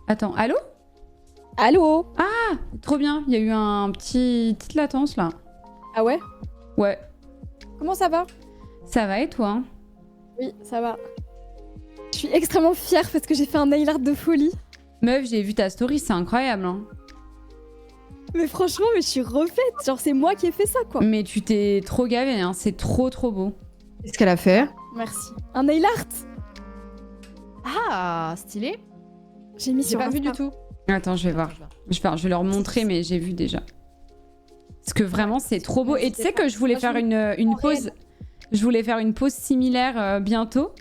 Attends, allô? Allô? Ah, trop bien. Il y a eu un petite latence là. Ah ouais? Ouais. Comment ça va? Ça va et toi? Oui, ça va. Je suis extrêmement fière parce que j'ai fait un nail art de folie. Meuf, j'ai vu ta story, c'est incroyable. Hein. Mais franchement, je suis refaite. Genre, c'est moi qui ai fait ça, quoi. Mais tu t'es trop gavé, hein. C'est trop beau. Qu'est-ce qu'elle a fait? Merci. Un nail art? Ah, stylé. J'ai mis J'ai sur pas vu Insta. du tout. Attends, je vais voir. Je vais leur montrer, mais j'ai vu déjà. Parce que vraiment, c'est trop beau. Et tu sais que je voulais faire une pause. Je voulais faire une pause similaire bientôt.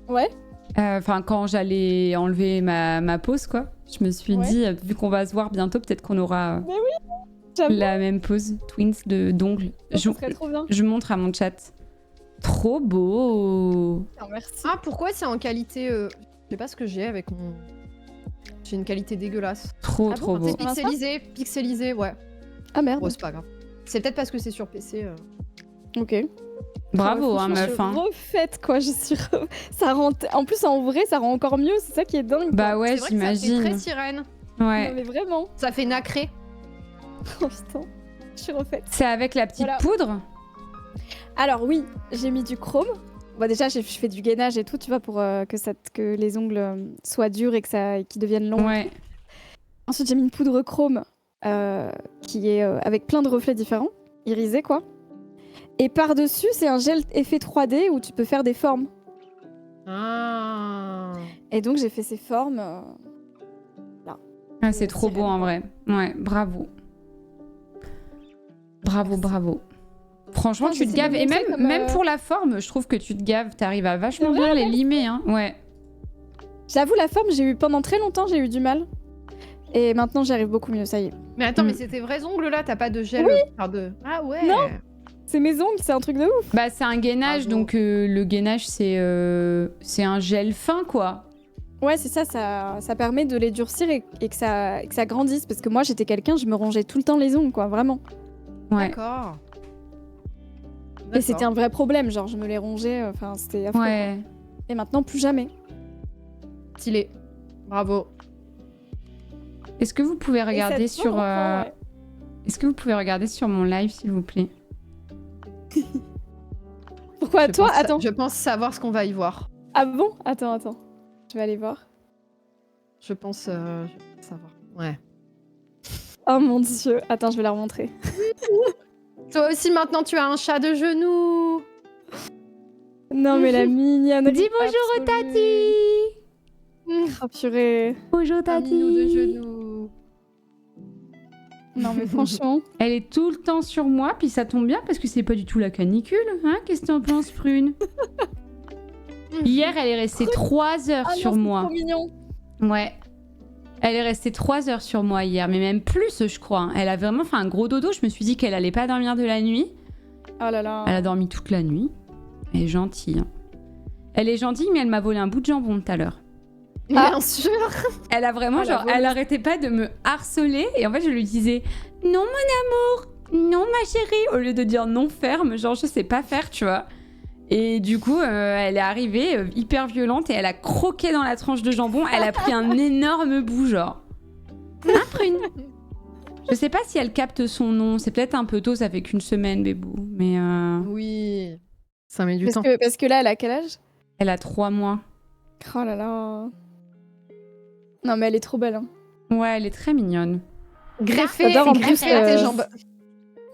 Ouais. Enfin, quand j'allais enlever ma pause, quoi. Je me suis dit, vu qu'on va se voir bientôt, peut-être qu'on aura Mais oui, j'avoue. la même pose twins d'ongles. Ça serait trop bien. Je montre à mon chat. Trop beau. Oh, merci. Ah, pourquoi c'est en qualité... Je sais pas ce que j'ai avec mon... J'ai une qualité dégueulasse. Trop Ah bon, beau. C'est pixelisé, ouais. Ah merde. Bon, c'est pas grave. C'est peut-être parce que c'est sur PC. Ok. Bravo, hein, Franchement, meuf. Je suis Hein. refaite, quoi. Je suis ça rend... En plus, en vrai, ça rend encore mieux. C'est ça qui est dingue. Bah quoi. ouais, C'est vrai que ça fait j'imagine. très sirène. Ouais. Non, mais vraiment. Ça fait nacré. Oh putain. Je suis refaite. C'est avec la petite Voilà. poudre? Alors oui, j'ai mis du chrome. Bon, déjà, je fais du gainage et tout, tu vois, pour que les ongles soient durs et qu'ils deviennent longs. Ouais. Ensuite, j'ai mis une poudre chrome qui est avec plein de reflets différents, irisés, quoi. Et par-dessus, c'est un gel effet 3D où tu peux faire des formes. Ah. Et donc, j'ai fait ces formes. Là. Ah, c'est trop beau en vrai. Ouais, bravo. Bravo. Franchement, Ah, tu te j'essaie de gaves. Et montrer comme, même pour la forme, je trouve que tu te gaves. T'arrives à vachement C'est vrai, bien les limer. Hein. Ouais. J'avoue, la forme, pendant très longtemps, j'ai eu du mal. Et maintenant, j'y arrive beaucoup mieux, ça y est. Mais attends, Mm. mais c'est tes vrais ongles là? T'as pas de gel? Ah ouais. Non. C'est mes ongles, c'est un truc de ouf. Bah, c'est un gainage, Bravo. donc le gainage, c'est un gel fin, quoi. Ouais, c'est ça, ça permet de les durcir et que ça grandisse. Parce que moi, j'étais quelqu'un, je me rongeais tout le temps les ongles, quoi, vraiment. Ouais. D'accord. Et c'était un vrai problème, genre je me les rongeais, enfin c'était affreux. Ouais. Et maintenant, plus jamais. Stylé. Bravo. Est-ce que vous pouvez regarder Et ça te sur. prend longtemps, ouais. Est-ce que vous pouvez regarder sur mon live, s'il vous plaît? Pourquoi toi? Attends. Je pense savoir ce qu'on va y voir. Ah bon? Attends. Je vais aller voir. Je pense savoir. Ouais. Oh mon dieu. Attends, je vais la remontrer. Toi aussi, maintenant, tu as un chat de genoux. Non mais la mignonne. Dis bonjour au tati! Oh purée. Bonjour Un tati! minou de genoux. Non mais franchement. Elle est tout le temps sur moi, puis ça tombe bien parce que c'est pas du tout la canicule, hein? Qu'est-ce que t'en penses, Prune? Hier, elle est restée 3 heures Ah sur non, c'est moi. trop mignon. Ouais. Elle est restée 3 heures sur moi hier, mais même plus, je crois. Elle a vraiment fait un gros dodo. Je me suis dit qu'elle allait pas dormir de la nuit. Oh là là. Elle a dormi toute la nuit. Elle est gentille. Hein. Elle est gentille, mais elle m'a volé un bout de jambon tout à l'heure. Bien sûr. Elle a vraiment, Ah, la genre, voleuse. elle arrêtait pas de me harceler. Et en fait, je lui disais non, mon amour, non, ma chérie, au lieu de dire non ferme, genre, je sais pas faire, tu vois. Et du coup, elle est arrivée hyper violente et elle a croqué dans la tranche de jambon. Elle a pris un énorme bout, genre. Hein, Prune? Je sais pas si elle capte son nom. C'est peut-être un peu tôt, ça fait qu'une semaine, bébou. Mais Oui. Ça met du temps. Parce que là, elle a quel âge? elle a 3 mois. Oh là là. Non mais elle est trop belle. Hein. Ouais, elle est très mignonne. Greffé, J'adore, en greffé plus, à tes jambes.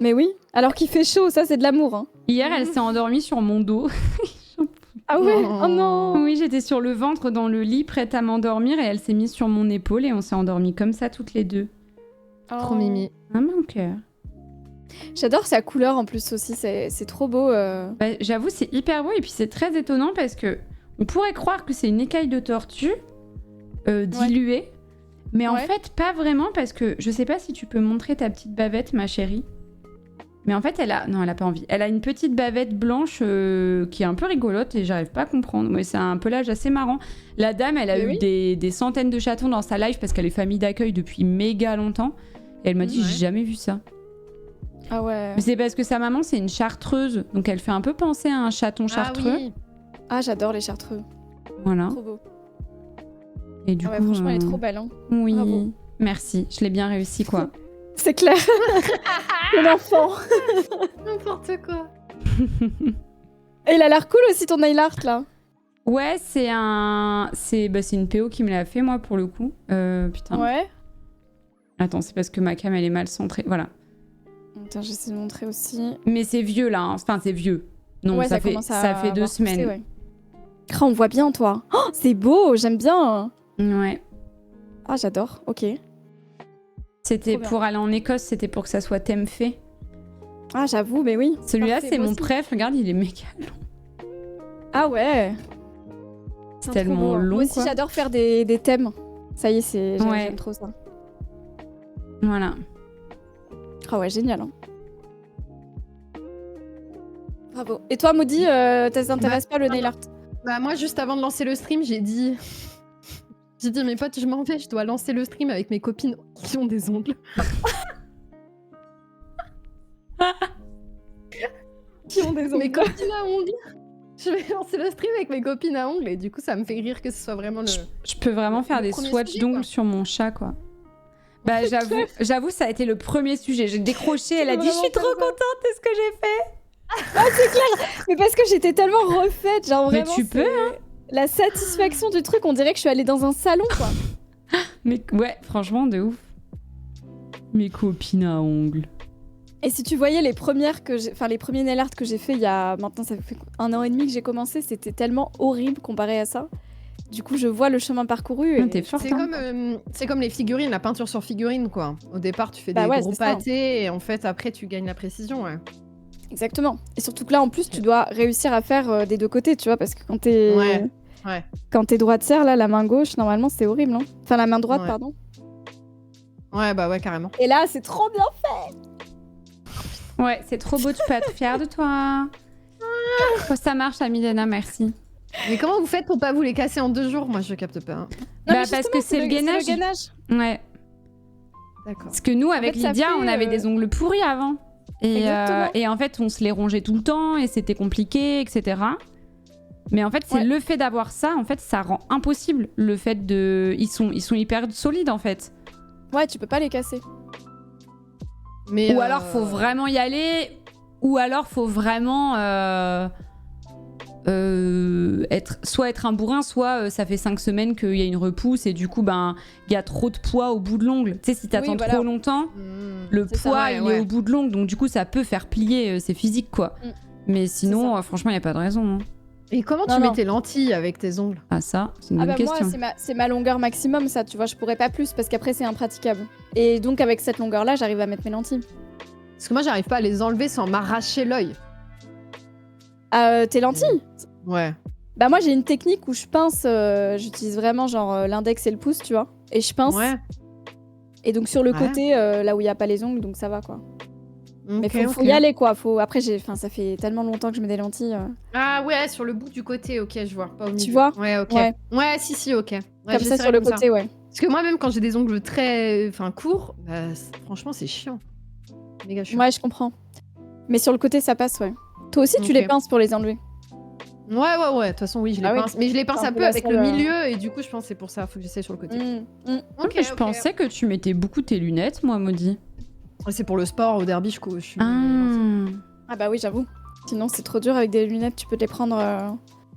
Mais oui. Alors qu'il fait chaud, ça c'est de l'amour. Hein. Hier, elle s'est endormie sur mon dos. Ah ouais? Oh. Oh non. Oui, j'étais sur le ventre dans le lit, prête à m'endormir, et elle s'est mise sur mon épaule et on s'est endormis comme ça toutes les deux. Trop mimi. Ah, mon cœur. J'adore sa couleur en plus aussi, c'est trop beau. Bah, j'avoue, c'est hyper beau et puis c'est très étonnant parce que on pourrait croire que c'est une écaille de tortue diluée, mais en Ouais. fait, pas vraiment parce que je sais pas si tu peux montrer ta petite bavette, ma chérie. Mais en fait, non, elle a pas envie. Elle a une petite bavette blanche qui est un peu rigolote et j'arrive pas à comprendre. Mais c'est un pelage assez marrant. La dame, elle a Mais eu oui. des centaines de chatons dans sa life parce qu'elle est famille d'accueil depuis méga longtemps. Et elle m'a dit, Ouais. j'ai jamais vu ça. Ah ouais. Mais c'est parce que sa maman, c'est une chartreuse. Donc elle fait un peu penser à un chaton chartreux. Ah oui. Ah j'adore les chartreux. Voilà. Trop beau. Et du Ah ouais, coup, franchement, elle est trop belle. Hein. oui, Bravo. merci, je l'ai bien réussi quoi. C'est clair. Ton enfant. N'importe quoi. Et il a l'air cool aussi ton nail art là. Ouais, c'est une PO qui me l'a fait moi pour le coup. Putain. Ouais. Attends, c'est parce que ma cam elle est mal centrée. Voilà. Attends, j'essaie de montrer aussi. Mais c'est vieux là. Hein. Enfin, c'est vieux. Non, ouais, ça fait commence à 2 avoir poussé, semaines. ouais. Ah, on voit bien toi. Oh, c'est beau, j'aime bien. Ouais. Ah, j'adore. Ok. C'était Trop bien. pour aller en Écosse, c'était pour que ça soit thème fait. Ah, j'avoue, mais oui. Celui-là, Parfait, c'est moi mon aussi. préf. Regarde, il est méga long. Ah ouais. C'est trop tellement beau, hein. long. Moi aussi, quoi. j'adore faire des thèmes. Ça y est, Ouais. j'aime trop ça. Voilà. Ah ouais, génial. Hein. Bravo. Et toi, Maudit, ça t'intéresse pas le nail art? Bah moi, juste avant de lancer le stream, j'ai dit... J'ai dit à mes potes, je m'en vais, je dois lancer le stream avec mes copines qui ont des ongles. Qui ont des Mes copines à ongles. Je vais lancer le stream avec mes copines à ongles et du coup, ça me fait rire que ce soit vraiment le... Je peux vraiment faire Le des premier swatchs sujet, d'ongles quoi. sur mon chat, quoi. Bah, j'avoue, ça a été le premier sujet. J'ai décroché, elle a dit, je vraiment suis trop faire ça. contente de ce que j'ai fait. Mais parce que j'étais tellement refaite, genre Mais vraiment. tu peux, c'est la satisfaction du truc, on dirait que je suis allée dans un salon, quoi. Mais ouais, franchement, de ouf. Mes copines à ongles. Et si tu voyais les premières les premiers nail art que j'ai fait il y a maintenant ça fait 1 an et demi que j'ai commencé, c'était tellement horrible comparé à ça. Du coup, je vois le chemin parcouru. Et... Ah, t'es forte, hein. C'est comme les figurines, la peinture sur figurine, quoi. Au départ, tu fais Bah des ouais, gros c'est ça. pâtés et en fait, après, tu gagnes la précision, ouais. Exactement. Et surtout que là, en plus, tu dois réussir à faire des deux côtés, tu vois, parce que quand t'es Ouais. quand t'es droitière, là, la main gauche, normalement, c'est horrible, hein. Enfin, la main droite, Ouais. pardon. Ouais, bah ouais, carrément. Et là, c'est trop bien. Ouais, c'est trop beau, tu peux être fière de toi. Oh, ça marche, Amilena, merci. Mais comment vous faites pour pas vous les casser en 2 jours? Moi, je capte pas. Non, Bah, mais parce justement, que c'est le gainage. C'est le gainage. Ouais. D'accord. Parce que nous, avec fait, ça Lydia, fait, on avait des ongles pourris avant. Exactement. Et en fait, on se les rongeait tout le temps et c'était compliqué, etc. Mais en fait, c'est Ouais. le fait d'avoir ça, en fait, ça rend impossible le fait de... Ils sont hyper solides, en fait. Ouais, tu peux pas les casser. Mais Ou alors, faut vraiment y aller. Ou alors, faut vraiment... être un bourrin, soit ça fait 5 semaines qu'il y a une repousse et du coup, ben, il y a trop de poids au bout de l'ongle. Tu sais, si t'attends Oui, voilà. trop longtemps, le C'est ça, poids, ouais, il ouais. est au bout de l'ongle, donc du coup, ça peut faire plier, c'est physique, quoi. Mm. Mais sinon, ça. franchement, il n'y a pas de raison. Hein. Et comment Non, tu non. mets tes lentilles avec tes ongles? Ah, ça, c'est une Ah bonne bah moi, question. c'est ma longueur maximum, ça, tu vois, je pourrais pas plus parce qu'après c'est impraticable. Et donc avec cette longueur-là, j'arrive à mettre mes lentilles. Parce que moi, j'arrive pas à les enlever sans m'arracher l'œil. Tes lentilles? Ouais. Bah moi j'ai une technique où je pince, j'utilise vraiment genre l'index et le pouce, tu vois. Et je pince. Ouais. Et donc sur le Ouais. côté, là où il y a pas les ongles, donc ça va quoi. Mais Ok, faut ok. y aller quoi. Après ça fait tellement longtemps que je mets des lentilles. Ah ouais, sur le bout du côté, ok, je vois. Pas au milieu. vois? Ouais, ok. Ouais. Ouais, si, ok. Ouais, Comme ça j'essaierai sur le comme côté, ouais. Parce que moi, même quand j'ai des ongles très courts, bah, franchement, c'est chiant. Méga chiant. Ouais, je comprends. Mais sur le côté ça passe, ouais. Toi aussi tu Ok. les pinces pour les enlever. Ouais. De toute façon, oui, je les Ah oui. pince. Mais je les pince C'est un un peu peu la avec seule, le milieu, et du coup, je pense que c'est pour ça, faut que j'essaie sur le côté. Ok, Je pensais que tu mettais beaucoup tes lunettes, moi, Maudit. C'est pour le sport, au derby, je suis. Ah bah oui, j'avoue. Sinon c'est trop dur avec des lunettes, tu peux te les prendre.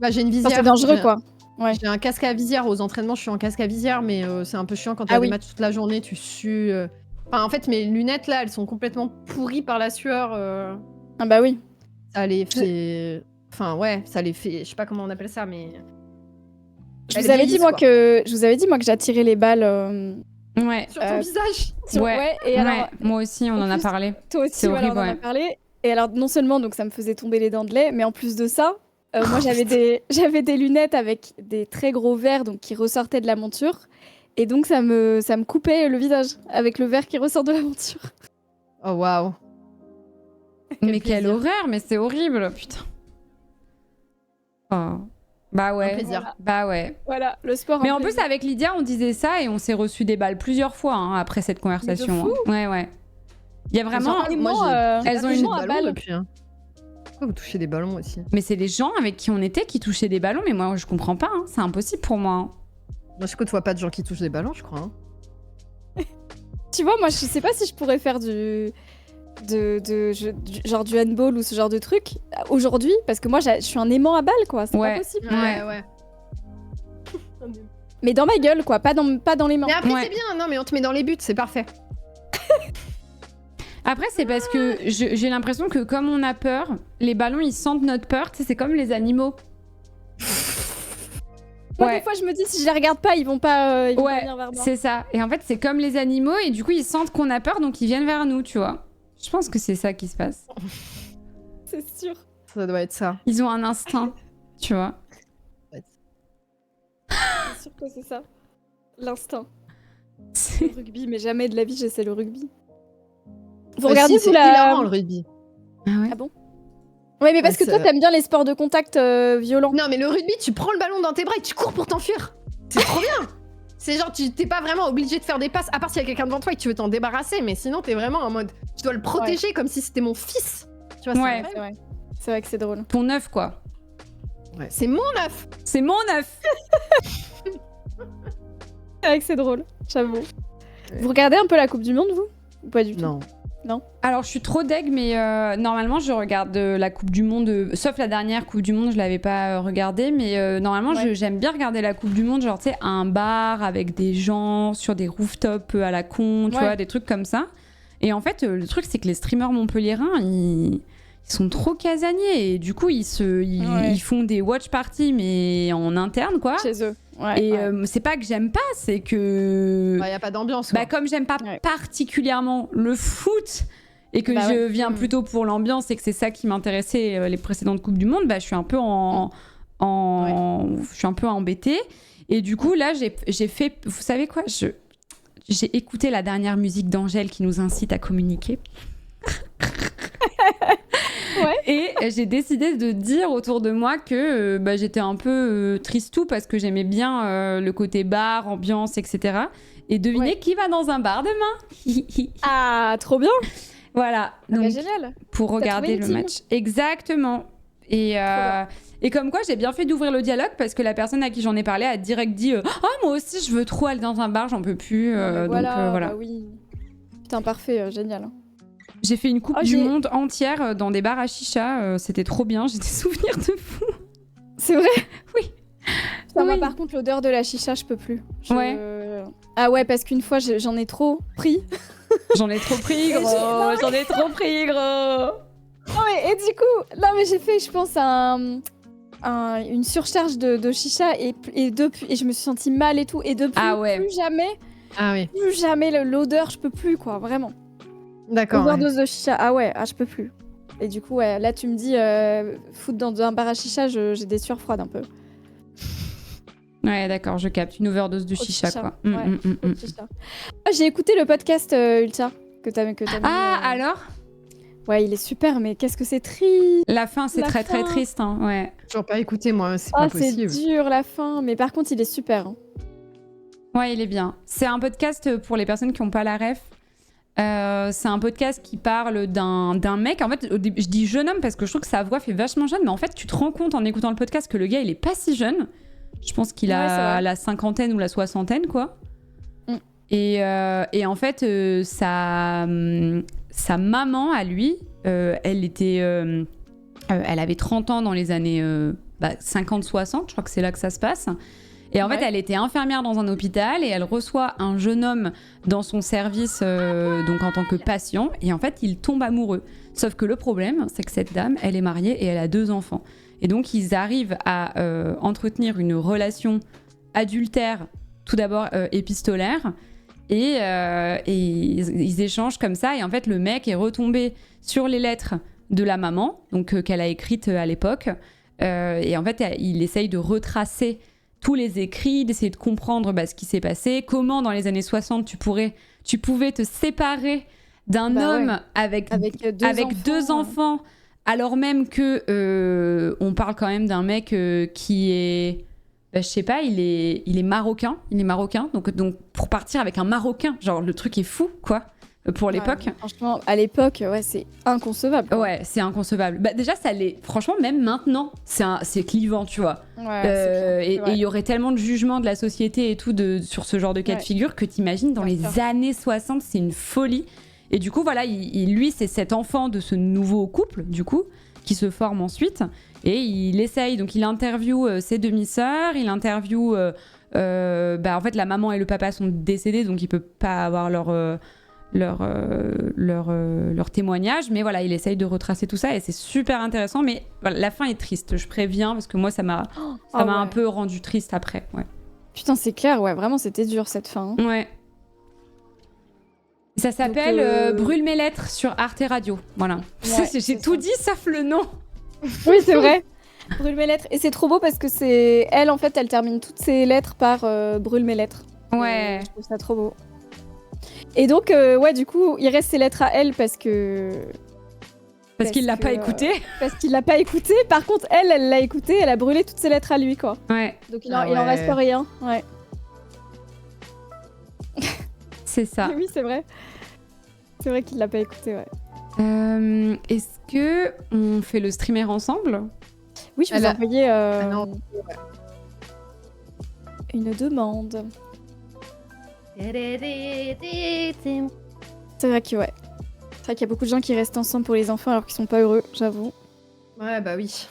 Bah, j'ai une Enfin, visière. c'est dangereux quoi. Ouais. J'ai un casque à visière. Aux entraînements, je suis en casque à visière, mais c'est un peu chiant quand tu Ah as oui. des matchs toute la journée, tu sues. Enfin, en fait, mes lunettes là, elles sont complètement pourries par la sueur. Ah bah oui. Ça les fait. Enfin, ouais, ça les fait. Je sais pas comment on appelle ça, mais. Je Elles vous avais dit vieillissent, moi quoi. que j'attirais les balles. Ouais. Sur ton Euh, visage. Ouais, et alors Ouais, moi aussi, on en en a plus- parlé. toi aussi, c'est voilà, horrible, on en a ouais. parlé. Et alors non seulement donc ça me faisait tomber les dents de lait, mais en plus de ça, moi j'avais des lunettes avec des très gros verres donc qui ressortaient de la monture. Et donc ça me coupait le visage avec le verre qui ressort de la monture. Oh waouh. Mais quelle plaisir. horreur, mais c'est horrible, putain. Oh. Bah Un ouais. plaisir. Bah ouais. Voilà, le sport. Mais en plus, avec Lydia, on disait ça et on s'est reçu des balles plusieurs fois hein, après cette conversation. fou. hein. Ouais, ouais. Il y a vraiment. Elles ont touché une des à ballons balle. depuis. Hein. Pourquoi vous touchez des ballons aussi? Mais c'est les gens avec qui on était qui touchaient des ballons, mais moi je comprends pas. hein. C'est impossible pour moi. hein. Moi, je côtoie pas de gens qui touchent des ballons, je crois. Hein. Tu vois, moi, je sais pas si je pourrais faire genre du handball ou ce genre de truc aujourd'hui, parce que moi, je suis un aimant à balles, quoi. C'est Ouais. pas possible. Ouais. Mais dans ma gueule, quoi, pas dans les mains. Mais après, Ouais. c'est bien, non, mais on te met dans les buts, c'est parfait. Après, c'est parce que j'ai l'impression que comme on a peur, les ballons, ils sentent notre peur. Tu sais, c'est comme les animaux. Moi, Ouais. des fois, je me dis, si je les regarde pas, ils vont pas Ouais, venir vers moi. c'est ça. Et en fait, c'est comme les animaux, et du coup, ils sentent qu'on a peur, donc ils viennent vers nous, tu vois. Je pense que c'est ça qui se passe. C'est sûr. Ça doit être ça. Ils ont un instinct, tu vois. C'est sûr que c'est ça. L'instinct. C'est- Le rugby, mais jamais de la vie, j'essaie le rugby. Vous Bah, regardez si, vous c'est la... hilarant, le rugby. Ah ouais. Ah bon? Ouais, mais parce que Ouais, toi, ça- t'aimes bien les sports de contact violents. Non, mais le rugby, tu prends le ballon dans tes bras et tu cours pour t'enfuir. C'est trop bien. C'est genre, tu t'es pas vraiment obligé de faire des passes, à part s'il y a quelqu'un devant toi et que tu veux t'en débarrasser, mais sinon, t'es vraiment en mode, tu dois le protéger comme si c'était mon fils. Tu vois, Ouais. C'est vrai. C'est vrai que c'est drôle. Ton œuf, quoi. c'est mon œuf. C'est mon œuf. C'est vrai que c'est drôle, j'avoue. Vous regardez un peu la Coupe du Monde, vous? Ou pas du tout? Non. Alors, je suis trop deg, mais normalement, je regarde la Coupe du Monde, sauf la dernière Coupe du Monde, je l'avais pas regardée, mais normalement, Ouais. j'aime bien regarder la Coupe du Monde, genre, tu sais, à un bar avec des gens sur des rooftops à la con, tu Ouais. vois, des trucs comme ça. Et en fait, le truc, c'est que les streamers montpelliérains, ils sont trop casaniers, et du coup, ils Ouais. font des watch parties, mais en interne, quoi. Chez eux. Ouais. Et ouais. c'est pas que j'aime pas, c'est que... Bah, y a pas d'ambiance. Bah, quoi. comme j'aime pas Ouais. particulièrement le foot et que Bah je ouais. viens Mm. plutôt pour l'ambiance et que c'est ça qui m'intéressait les précédentes Coupes du Monde, bah, je suis un peu je suis un peu embêtée. Et du coup, là, j'ai fait... Vous savez quoi? J'ai écouté la dernière musique d'Angèle qui nous incite à communiquer. Ouais. Et j'ai décidé de dire autour de moi que bah, j'étais un peu tristou parce que j'aimais bien le côté bar, ambiance, etc. Et devinez Ouais. qui va dans un bar demain? Ah, trop bien! Voilà, Ah bah, donc génial! pour regarder trouvé une le team. match. Exactement. Et comme quoi, j'ai bien fait d'ouvrir le dialogue parce que la personne à qui j'en ai parlé a direct dit ah, moi aussi, je veux trop aller dans un bar, j'en peux plus. Non, mais Donc voilà, voilà. bah oui. Putain, parfait, génial. J'ai fait une Coupe Oh, du j'ai- Monde entière dans des bars à chicha. C'était trop bien, j'ai des souvenirs de fou. C'est vrai? Oui. Putain, moi, Oui. par contre, l'odeur de la chicha, je peux plus. Ouais. Ah ouais, parce qu'une fois, j'en ai trop pris. J'en ai trop pris, gros. J'en ai trop pris, gros. Non, mais, et du coup, non, mais j'ai fait, je pense, une surcharge de chicha et depuis, et je me suis sentie mal et tout. Et depuis, Ah ouais. plus Ah oui. jamais l'odeur, je peux plus, quoi, vraiment. D'accord. ouais. Overdose de chicha, ah ouais, je peux plus. Et du coup, ouais, là, tu me dis, foutre dans un bar à chicha, j'ai des sueurs froides un peu. Ouais, d'accord, je capte. Une overdose de Trop de chicha, chicha, quoi. ouais. Chicha. Ah, j'ai écouté le podcast Ultia que t'as mis. Ah, alors Ouais, il est super, mais qu'est-ce que c'est triste. La fin, c'est La très très fin. triste, hein, ouais. Toujours pas écouté, moi, c'est Ah, pas c'est possible. dur la fin, mais par contre, il est super. hein. Ouais, il est bien. C'est un podcast pour les personnes qui n'ont pas la ref. C'est un podcast qui parle d'un mec. En fait, je dis jeune homme parce que je trouve que sa voix fait vachement jeune, mais en fait, tu te rends compte en écoutant le podcast que le gars, il est pas si jeune. Je pense qu'il Ouais, c'est a vrai. la cinquantaine ou la soixantaine, quoi. Mm. Et en fait, sa maman, à lui, elle avait 30 ans dans les années 50-60, je crois que c'est là que ça se passe. Et en fait, Ouais. elle était infirmière dans un hôpital et elle reçoit un jeune homme dans son service, donc en tant que patient. Et en fait, il tombe amoureux. Sauf que le problème, c'est que cette dame, elle est mariée et elle a 2 enfants. Et donc, ils arrivent à entretenir une relation adultère, tout d'abord épistolaire. Et ils échangent comme ça. Et en fait, le mec est retombé sur les lettres de la maman, donc qu'elle a écrites à l'époque. Et en fait, il essaye de retracer tous les écrits, d'essayer de comprendre ce qui s'est passé, comment dans les années 60 tu pouvais te séparer d'un Bah homme ouais. avec Avec deux enfants, alors même que on parle quand même d'un mec qui est, je sais pas, il est marocain, donc pour partir avec un Marocain, genre le truc est fou, quoi. pour l'époque. Franchement, à l'époque, ouais, c'est inconcevable. quoi. Ouais, c'est inconcevable. Bah, déjà, ça l'est. Franchement, même maintenant, c'est clivant, tu vois. Ouais, c'est Et clair, il y aurait tellement de jugements de la société et tout sur ce genre de cas de Ouais. figure que t'imagines dans Bien les sûr. années 60, c'est une folie. Et du coup, voilà, lui, c'est cet enfant de ce nouveau couple, du coup, qui se forme ensuite. Et il essaye, donc il interviewe ses demi-sœurs, il interviewe... en fait, la maman et le papa sont décédés, donc il peut pas avoir leur témoignage. Mais voilà, il essaye de retracer tout ça et c'est super intéressant. Mais voilà, la fin est triste, je préviens, parce que moi, ça m'a Ah un ouais. peu rendu triste après. Ouais. Putain, c'est clair, ouais, vraiment, c'était dur cette fin. hein. Ouais. Ça s'appelle Donc, Brûle mes lettres sur Arte Radio. Voilà. Ouais, J'ai c'est tout ça. dit sauf le nom. Oui, c'est vrai. Brûle mes lettres. Et c'est trop beau parce que c'est elle, en fait, elle termine toutes ses lettres par brûle mes lettres. Ouais. Et je trouve ça trop beau. Et donc, ouais, du coup, il reste ses lettres à elle parce Parce qu'il l'a que, pas écouté. parce qu'il l'a pas écouté. Par contre, elle l'a écouté, elle a brûlé toutes ses lettres à lui, quoi. Ouais, Donc Ah il en ouais. reste rien. Ouais. c'est ça. Oui, c'est vrai. C'est vrai qu'il l'a pas écouté, ouais. Est-ce que on fait le streamer ensemble? Oui, je vous Elle ai a- envoyé Ah non. une demande. C'est vrai que ouais. C'est vrai qu'il y a beaucoup de gens qui restent ensemble pour les enfants alors qu'ils sont pas heureux, j'avoue. Ouais, bah oui.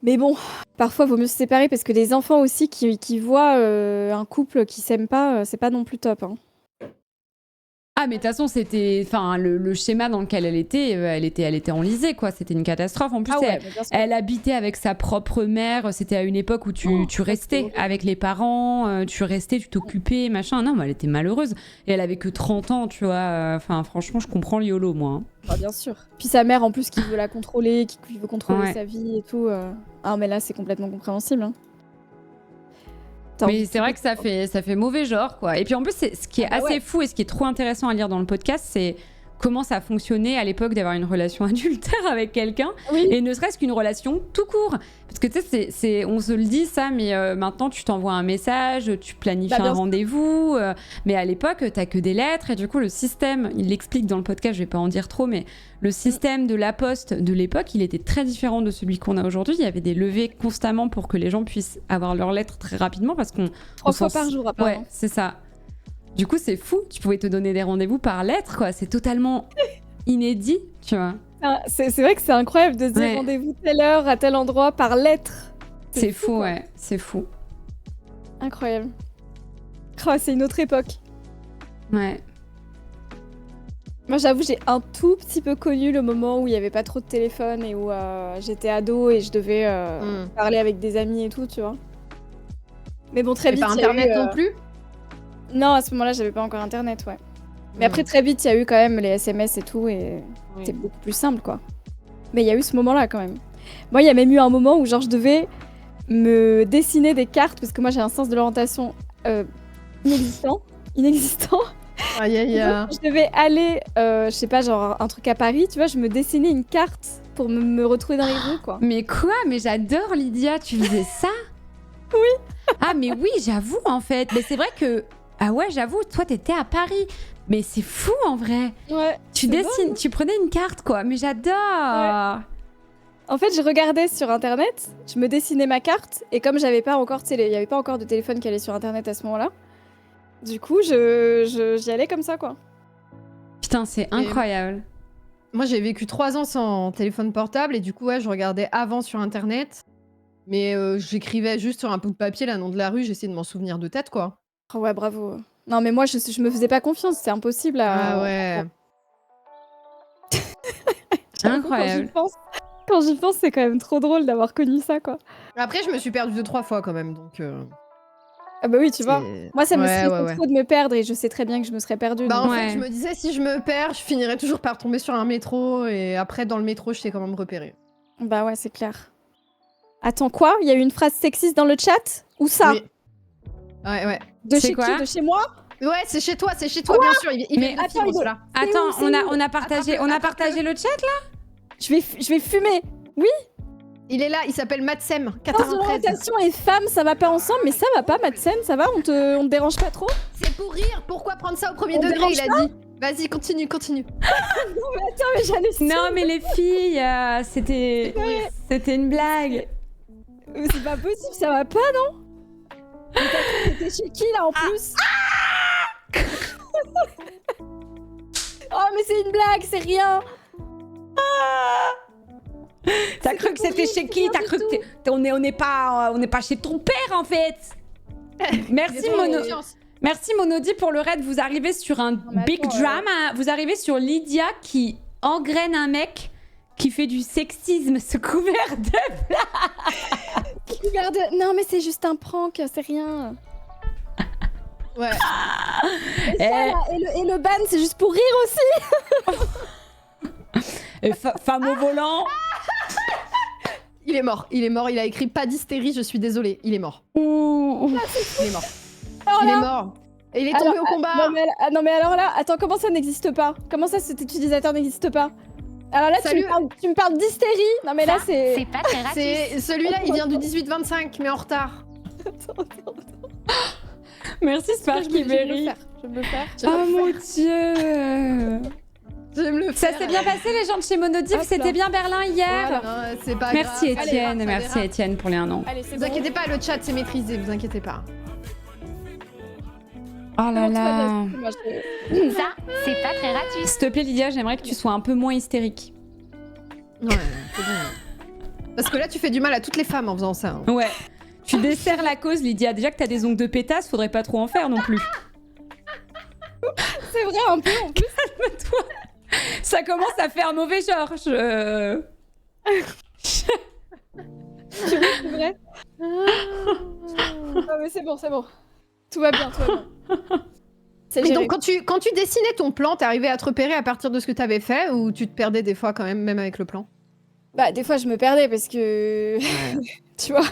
Mais bon, parfois vaut mieux se séparer parce que les enfants aussi qui voient un couple qui s'aime pas, c'est pas non plus top. Hein. Ah, mais de toute façon, c'était. Enfin, le schéma dans lequel elle était enlisée, quoi. C'était une catastrophe. En plus, bah, bien sûr. elle habitait avec sa propre mère. C'était à une époque où tu restais horrible. avec les parents, tu restais, tu t'occupais, machin. Non, mais elle était malheureuse. Et elle avait que 30 ans, tu vois. Enfin, franchement, je comprends le YOLO, moi. hein. Ah, bien sûr. Puis sa mère en plus qui veut la contrôler, qui veut contrôler Ouais. sa vie et tout. Ah mais là c'est complètement compréhensible. Hein. T'as Mais envie c'est vrai que ça fait mauvais genre, quoi. Et puis en plus, ce qui est Ah bah assez ouais. fou et ce qui est trop intéressant à lire dans le podcast, c'est comment ça fonctionnait à l'époque d'avoir une relation adultère avec quelqu'un. Oui. Et ne serait-ce qu'une relation tout court. Parce que tu sais, on se le dit ça, mais maintenant tu t'envoies un message, tu planifies Bah, bien un sûr. rendez-vous. Mais à l'époque, t'as que des lettres. Et du coup, le système, il l'explique dans le podcast, je vais pas en dire trop, mais le système de la poste de l'époque, il était très différent de celui qu'on a aujourd'hui. Il y avait des levées constamment pour que les gens puissent avoir leurs lettres très rapidement parce qu'on 3 on fois s'en- par jour Ouais, apparemment. c'est ça. Du coup, c'est fou. Tu pouvais te donner des rendez-vous par lettre, quoi. C'est totalement inédit, tu vois. Ah, c'est vrai que c'est incroyable de se dire Ouais. rendez-vous telle heure à tel endroit par lettre. C'est fou, quoi. ouais. C'est fou. Incroyable. Oh, c'est une autre époque. Ouais. Moi j'avoue j'ai un tout petit peu connu le moment où il y avait pas trop de téléphone et où j'étais ado et je devais parler avec des amis et tout, tu vois. Mais bon très Et vite. pas il y a internet eu, non plus. Non, à ce moment-là, j'avais pas encore internet, ouais. Mais après, très vite, il y a eu quand même les SMS et tout, et Oui. c'était beaucoup plus simple, quoi. Mais il y a eu ce moment-là, quand même. Moi, il y a même eu un moment où, genre, je devais me dessiner des cartes, parce que moi, j'ai un sens de l'orientation inexistant. Aïe aïe Et aïe. donc, je devais aller, je sais pas, genre, un truc à Paris, tu vois, je me dessinais une carte pour me retrouver dans les rues, quoi. Mais quoi? Mais j'adore, Lydia. Tu faisais ça? Oui. Ah, mais oui, j'avoue, en fait. Mais c'est vrai que... Ah ouais, j'avoue, toi, t'étais à Paris. Mais c'est fou, en vrai. Ouais. Tu C'est dessines, tu prenais une carte, quoi. Mais j'adore. En fait, je regardais sur internet, je me dessinais ma carte, et comme j'avais pas encore, tu sais, il y avait pas encore de téléphone qui allait sur internet à ce moment-là, du coup, j'y allais comme ça, quoi. Putain, c'est incroyable. Moi, j'ai vécu 3 ans sans téléphone portable et du coup, ouais, je regardais avant sur internet. Mais j'écrivais juste sur un bout de papier le nom de la rue, j'essayais de m'en souvenir de tête, quoi. Oh ouais, bravo. Non, mais moi, je me faisais pas confiance, c'est impossible à. Ah ouais. J'avoue, Incroyable. Quand j'y pense, c'est quand même trop drôle d'avoir connu ça, quoi. Après, je me suis perdue 2-3 fois quand même, donc. Ah bah oui, tu vois. Moi, ça me Ouais, stressait ouais. trop de me perdre et je sais très bien que je me serais perdue. Bah, donc- en Ouais. fait, je me disais, si je me perds, je finirais toujours par tomber sur un métro et après, dans le métro, je sais comment me repérer. Bah ouais, c'est clair. Attends, quoi? Il y a eu une phrase sexiste dans le chat? Où ça? Oui. Ouais. De C'est chez quoi qui? De chez moi? Ouais, c'est chez toi, bien sûr. Il Mais vient de attends, film, cela. Attends, C'est où on a partagé, Attrape-le. le chat, là? Je vais fumer. Il est là, il s'appelle Matsem, Sens de 93. l'orientation et femme, ça va pas ensemble, mais ça va pas, Madsen, ça va? On te dérange pas trop? C'est pour rire, pourquoi prendre ça au premier On degré, dérange il a dit. Vas-y, continue. Attends, mais j'allais Non, mais les filles, c'était une blague. Mais c'est pas possible, ça va pas, non? Mais t'as cru que t'étais chez qui, là, en plus? Oh, mais c'est une blague, c'est rien. T'as cru que c'était chez qui? T'as cru que on n'est pas chez ton père, en fait. Merci, Mono. Merci Monodi pour le raid. Vous arrivez sur un big drama. Vous arrivez sur Lydia qui engraine un mec qui fait du sexisme sous couvert de... Non, mais c'est juste un prank, c'est rien. Ouais. Et, ça, là, et le ban, c'est juste pour rire aussi. Et femme au volant. Il est mort. Il a écrit pas d'hystérie, je suis désolée. Il est mort. Ouh. Il est mort. Il est mort. Et il est tombé au combat. Non mais alors là, attends, comment ça n'existe pas? Comment ça cet utilisateur n'existe pas? Alors là, tu me parles d'hystérie. Non mais là, c'est pas très raciste. Celui-là, il vient du 18-25, mais en retard. Attends. Merci Sparky Berry. Je vais me le faire. Oh mon dieu. J'aime le Ça faire. s'est bien passé les gens de chez Monodiv, c'était bien Berlin hier. Voilà. Non, c'est pas Merci grave. Étienne, Allez, merci Étienne pour les 1 an. Allez, c'est Vous bon. inquiétez pas, le chat c'est maîtrisé, vous inquiétez pas. Oh là là. Moi, je- Ça, c'est pas très raciste. S'il te plaît Lydia, j'aimerais que tu sois un peu moins hystérique. Ouais, c'est bon. Parce que là, tu fais du mal à toutes les femmes en faisant ça. hein. Ouais. Tu desserres la cause Lydia. Déjà que t'as des ongles de pétasse, faudrait pas trop en faire non plus. C'est vrai, un peu en plus. Toi, ça commence à faire mauvais genre. C'est vrai. Ah, mais c'est bon. Tout va bien. C'est Mais géré. donc, quand tu dessinais ton plan, t'arrivais à te repérer à partir de ce que t'avais fait ou tu te perdais des fois quand même avec le plan? Bah, des fois, je me perdais parce que... tu vois.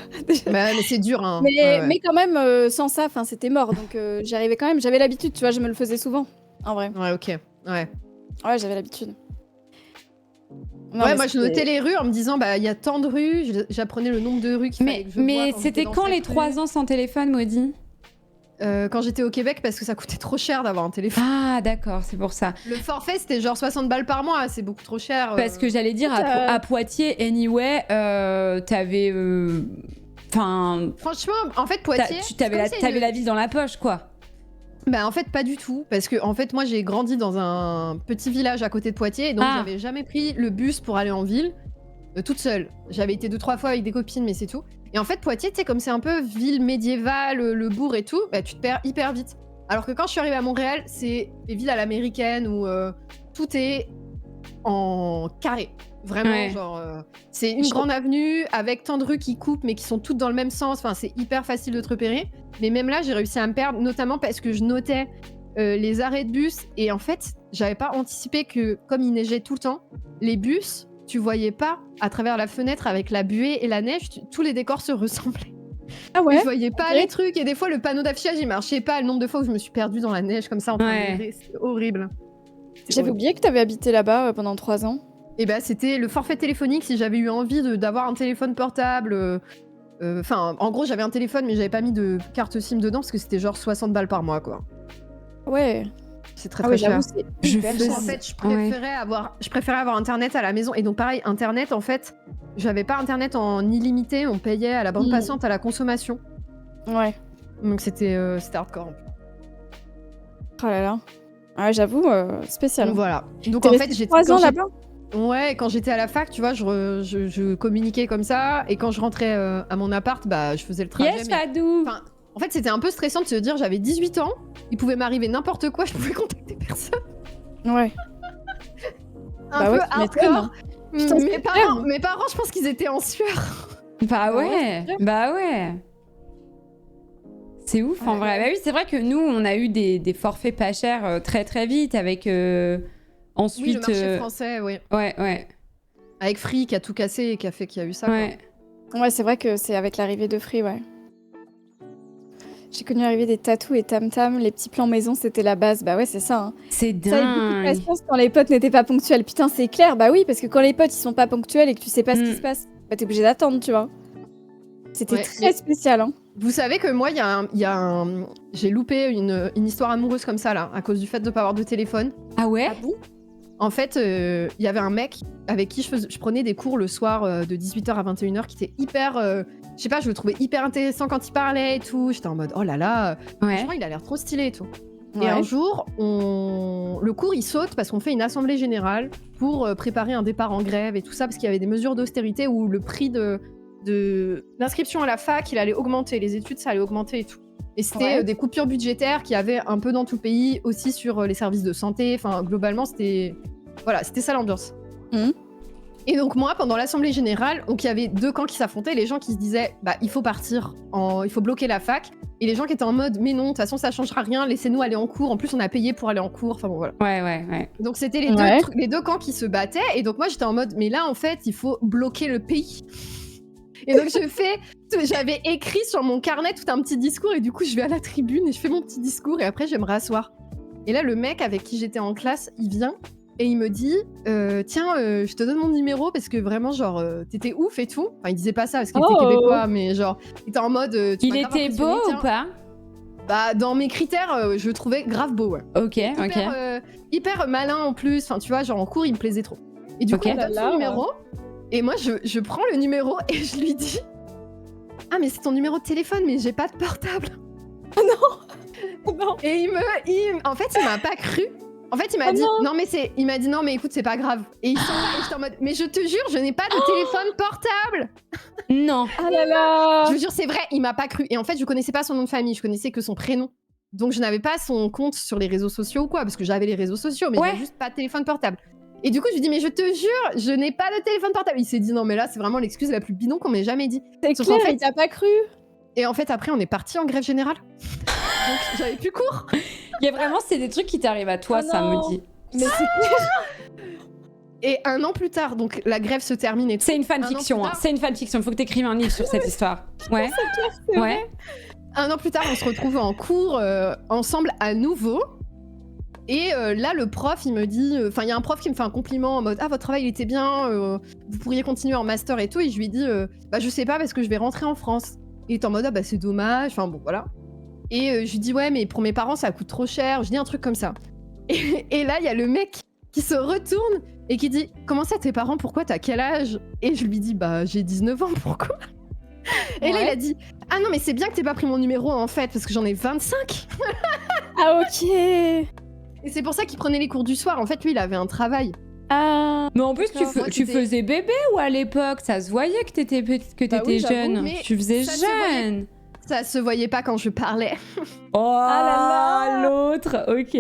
Mais c'est dur, hein. Mais, Ouais, ouais. mais quand même, sans ça, c'était mort. Donc, j'y arrivais quand même. J'avais l'habitude, tu vois, je me le faisais souvent. En vrai. Ouais, ok. Ouais. Ouais, j'avais l'habitude. Non, Ouais, mais moi je c'était- notais les rues en me disant, bah il y a tant de rues, j'apprenais le nombre de rues qu'il fallait Mais, que je vois quand c'était j'étais dans quand les cette 3 rue. ans sans téléphone, Maudit? Quand j'étais au Québec, parce que ça coûtait trop cher d'avoir un téléphone. Ah d'accord, c'est pour ça. Le forfait c'était genre 60 balles par mois, c'est beaucoup trop cher. Parce que j'allais dire, à Poitiers, anyway, t'avais... Enfin... Franchement, en fait, Poitiers. T'avais la ville dans la poche, quoi. Bah en fait pas du tout parce que en fait moi j'ai grandi dans un petit village à côté de Poitiers et donc Ah. j'avais jamais pris le bus pour aller en ville toute seule. J'avais été 2-3 fois avec des copines mais c'est tout. Et en fait Poitiers tu sais comme c'est un peu ville médiévale, le bourg et tout, bah tu te perds hyper vite. Alors que quand je suis arrivée à Montréal, c'est des villes à l'américaine où tout est en carré. Vraiment, Ouais. genre, c'est une grande avenue avec tant de rues qui coupent mais qui sont toutes dans le même sens. Enfin, c'est hyper facile de te repérer. Mais même là, j'ai réussi à me perdre, notamment parce que je notais les arrêts de bus. Et en fait, j'avais pas anticipé que, comme il neigeait tout le temps, les bus, tu voyais pas à travers la fenêtre avec la buée et la neige, tous les décors se ressemblaient. Ah ouais. Je voyais pas les trucs. Et des fois, le panneau d'affichage, il marchait pas. Le nombre de fois où je me suis perdue dans la neige comme ça en train Ouais. de neiger, c'était horrible. J'avais oublié que t'avais habité là-bas pendant 3 ans. Et bah c'était le forfait téléphonique si j'avais eu envie d'avoir un téléphone portable. Enfin, en gros, j'avais un téléphone, mais j'avais pas mis de carte SIM dedans parce que c'était genre 60 balles par mois, quoi. Ouais. C'est très Ah très ouais, cher. j'avoue, c'est Je hyper faisais- cher. En fait, je préférais avoir internet à la maison. Et donc, pareil, internet, en fait, j'avais pas internet en illimité, on payait à la bande passante à la consommation. Ouais. Donc, c'était hardcore. Oh là là. Ah ouais, j'avoue, spécial. Donc, voilà. Donc, T'es en fait, resté j'étais 3 ans quand j'ai- là-bas. Ouais, quand j'étais à la fac, tu vois, je communiquais comme ça. Et quand je rentrais à mon appart, bah, je faisais le trajet. Yes, mais- Fadou. Enfin, en fait, c'était un peu stressant de se dire j'avais 18 ans, il pouvait m'arriver n'importe quoi, je pouvais contacter personne. Ouais. Un Bah peu ouais, tu m'étonnes. hardcore. Putain, mes, c'est parents, je pense qu'ils étaient en sueur. Bah ouais, ouais, c'est sûr. bah ouais. C'est ouf en Ouais. vrai. Bah oui, c'est vrai que nous, on a eu des forfaits pas chers très très vite avec Oui, le ensuite. marché français, oui. Ouais. Avec Free qui a tout cassé et qui a fait qu'il y a eu ça. Ouais. Ouais, c'est vrai que c'est avec l'arrivée de Free, ouais. J'ai connu l'arrivée des tatous et Tam Tam, les petits plans maison, c'était la base. Bah ouais, c'est ça. Hein. C'est Ça, avec beaucoup de dingue. patience quand les potes n'étaient pas ponctuels. Putain, c'est clair. Bah oui, parce que quand les potes ils sont pas ponctuels et que tu sais pas ce qui Mm. se passe, bah t'es obligé d'attendre, tu vois. C'était Ouais, très mais- spécial. Hein. Vous savez que moi, j'ai loupé une histoire amoureuse comme ça, là, à cause du fait de ne pas avoir de téléphone. Ah ouais? En fait, il y avait un mec avec qui je prenais des cours le soir de 18h à 21h qui était hyper... je sais pas, je le trouvais hyper intéressant quand il parlait et tout. J'étais en mode, oh là là, Ouais. franchement, il a l'air trop stylé et tout. Ouais. Et un jour, le cours, il saute parce qu'on fait une assemblée générale pour préparer un départ en grève et tout ça, parce qu'il y avait des mesures d'austérité où le prix de l'inscription à la fac, il allait augmenter, les études, ça allait augmenter et tout. Et c'était Ouais. des coupures budgétaires qu'il y avait un peu dans tout le pays, aussi sur les services de santé. Enfin, globalement, c'était ça l'ambiance. Mhm. Et donc moi, pendant l'assemblée générale, donc il y avait deux camps qui s'affrontaient, les gens qui se disaient, bah il faut partir, il faut bloquer la fac, et les gens qui étaient en mode, mais non, de toute façon ça changera rien, laissez-nous aller en cours. En plus, on a payé pour aller en cours. Enfin bon, voilà. Ouais. Donc c'était Ouais. les deux camps qui se battaient, et donc moi j'étais en mode, mais là en fait, il faut bloquer le pays. Et donc j'avais écrit sur mon carnet tout un petit discours, et du coup je vais à la tribune et je fais mon petit discours, et après je vais me rasseoir. Et là le mec avec qui j'étais en classe, il vient et il me dit, tiens, je te donne mon numéro parce que vraiment genre t'étais ouf et tout. Enfin il disait pas ça parce qu'il était québécois, mais genre il était en mode. Tu Il m'as grave était beau impressionné, ou tiens. pas? Bah dans mes critères, je le trouvais grave beau, ouais. Ok. Hyper malin en plus, enfin tu vois, genre en cours il me plaisait trop. Et du Ok. coup on donne Là, son numéro, et moi je prends le numéro et je lui dis, ah mais c'est ton numéro de téléphone, mais j'ai pas de portable. Non. Et en fait il m'a pas cru. En fait il m'a Oh dit non. il m'a dit non mais écoute c'est pas grave. Et il s'en va et j'étais en mode, mais je te jure je n'ai pas de téléphone portable. Non. Ah là là. Je vous jure c'est vrai, il m'a pas cru. Et en fait je connaissais pas son nom de famille, je connaissais que son prénom. Donc je n'avais pas son compte sur les réseaux sociaux ou quoi, parce que j'avais les réseaux sociaux, mais Ouais. j'avais juste pas de téléphone portable. Et du coup, je lui dis, mais je te jure, je n'ai pas de téléphone portable. Il s'est dit, non, mais là, c'est vraiment l'excuse la plus bidon qu'on m'ait jamais dit. C'est Sauf clair, qu'en fait- il t'a pas cru. Et en fait, après, on est parti en grève générale. Donc, j'avais plus cours. Il y a vraiment, c'est des trucs qui t'arrivent à toi, Oh ça non. me dit. Mais c'est Et un an plus tard, donc la grève se termine et tout. C'est une Un an fanfiction, plus hein. tard. C'est une fanfiction. Il faut que t'écrives un livre sur cette histoire. Ouais. c'est Ouais. vrai. Un an plus tard, on se retrouve en cours ensemble à nouveau. Et là, le prof, il me dit... Enfin, il y a un prof qui me fait un compliment en mode « Ah, votre travail, il était bien, vous pourriez continuer en master et tout. » Et je lui dis Bah, je sais pas parce que je vais rentrer en France. » Il est en mode « Ah, bah, c'est dommage. » Enfin, bon, voilà. Et je lui dis « Ouais, mais pour mes parents, ça coûte trop cher. » Je dis un truc comme ça. Et là, il y a le mec qui se retourne et qui dit « Comment ça, tes parents, pourquoi t'as quel âge ?» Et je lui dis « Bah, j'ai 19 ans, pourquoi ?» Et là, Ouais. il a dit « Ah non, mais c'est bien que t'aies pas pris mon numéro, en fait, parce que j'en ai 25 !» Ah ok. Et c'est pour ça qu'il prenait les cours du soir. En fait, lui, il avait un travail. Ah. Mais en plus, D'accord, moi, tu c'était- faisais bébé ou à l'époque? Ça se voyait que t'étais Bah oui, j'avoue, jeune. mais Tu faisais ça se voyait. jeune. Ça se voyait pas quand je parlais. Oh Ah là là. l'autre. Ok.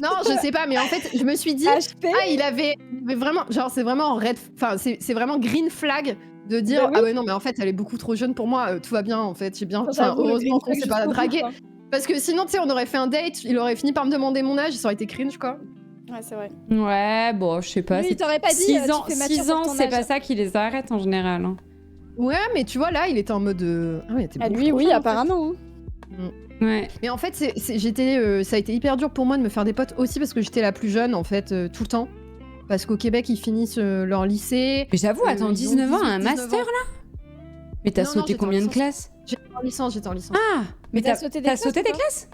Non, je sais pas, mais en fait, je me suis dit, HP. ah, il avait vraiment, genre, c'est vraiment red, enfin, c'est vraiment green flag de dire, Bah oui. ah ouais, non, mais en fait, elle est beaucoup trop jeune pour moi, tout va bien, en fait, j'ai bien, enfin, J'avoue, le heureusement green qu'on flag s'est pas jusqu'au bout, dragué. quoi. Parce que sinon, tu sais, on aurait fait un date, il aurait fini par me demander mon âge, ça aurait été cringe, quoi. Ouais, c'est vrai. Ouais, bon, je sais pas. Lui, c'est il t'aurait pas dit, 6 tu ans, fais mature 6 pour ans, ton c'est âge. pas ça qui les arrête en général. hein. Ouais, mais tu vois, là, il était en mode, ah ouais, t'es Ah, beaucoup lui, trop oui, jeune, en fait. apparemment. Ouais. Mais en fait, ça a été hyper dur pour moi de me faire des potes aussi parce que j'étais la plus jeune, en fait, tout le temps. Parce qu'au Québec, ils finissent leur lycée. Mais j'avoue, attends, ils ont 19 ans, un 18, 19 master ans. là? Mais t'as Non, non, sauté j'étais en combien de licence. classes? J'étais en licence. Ah, mais t'as sauté des t'as classes sauté ou des pas classes?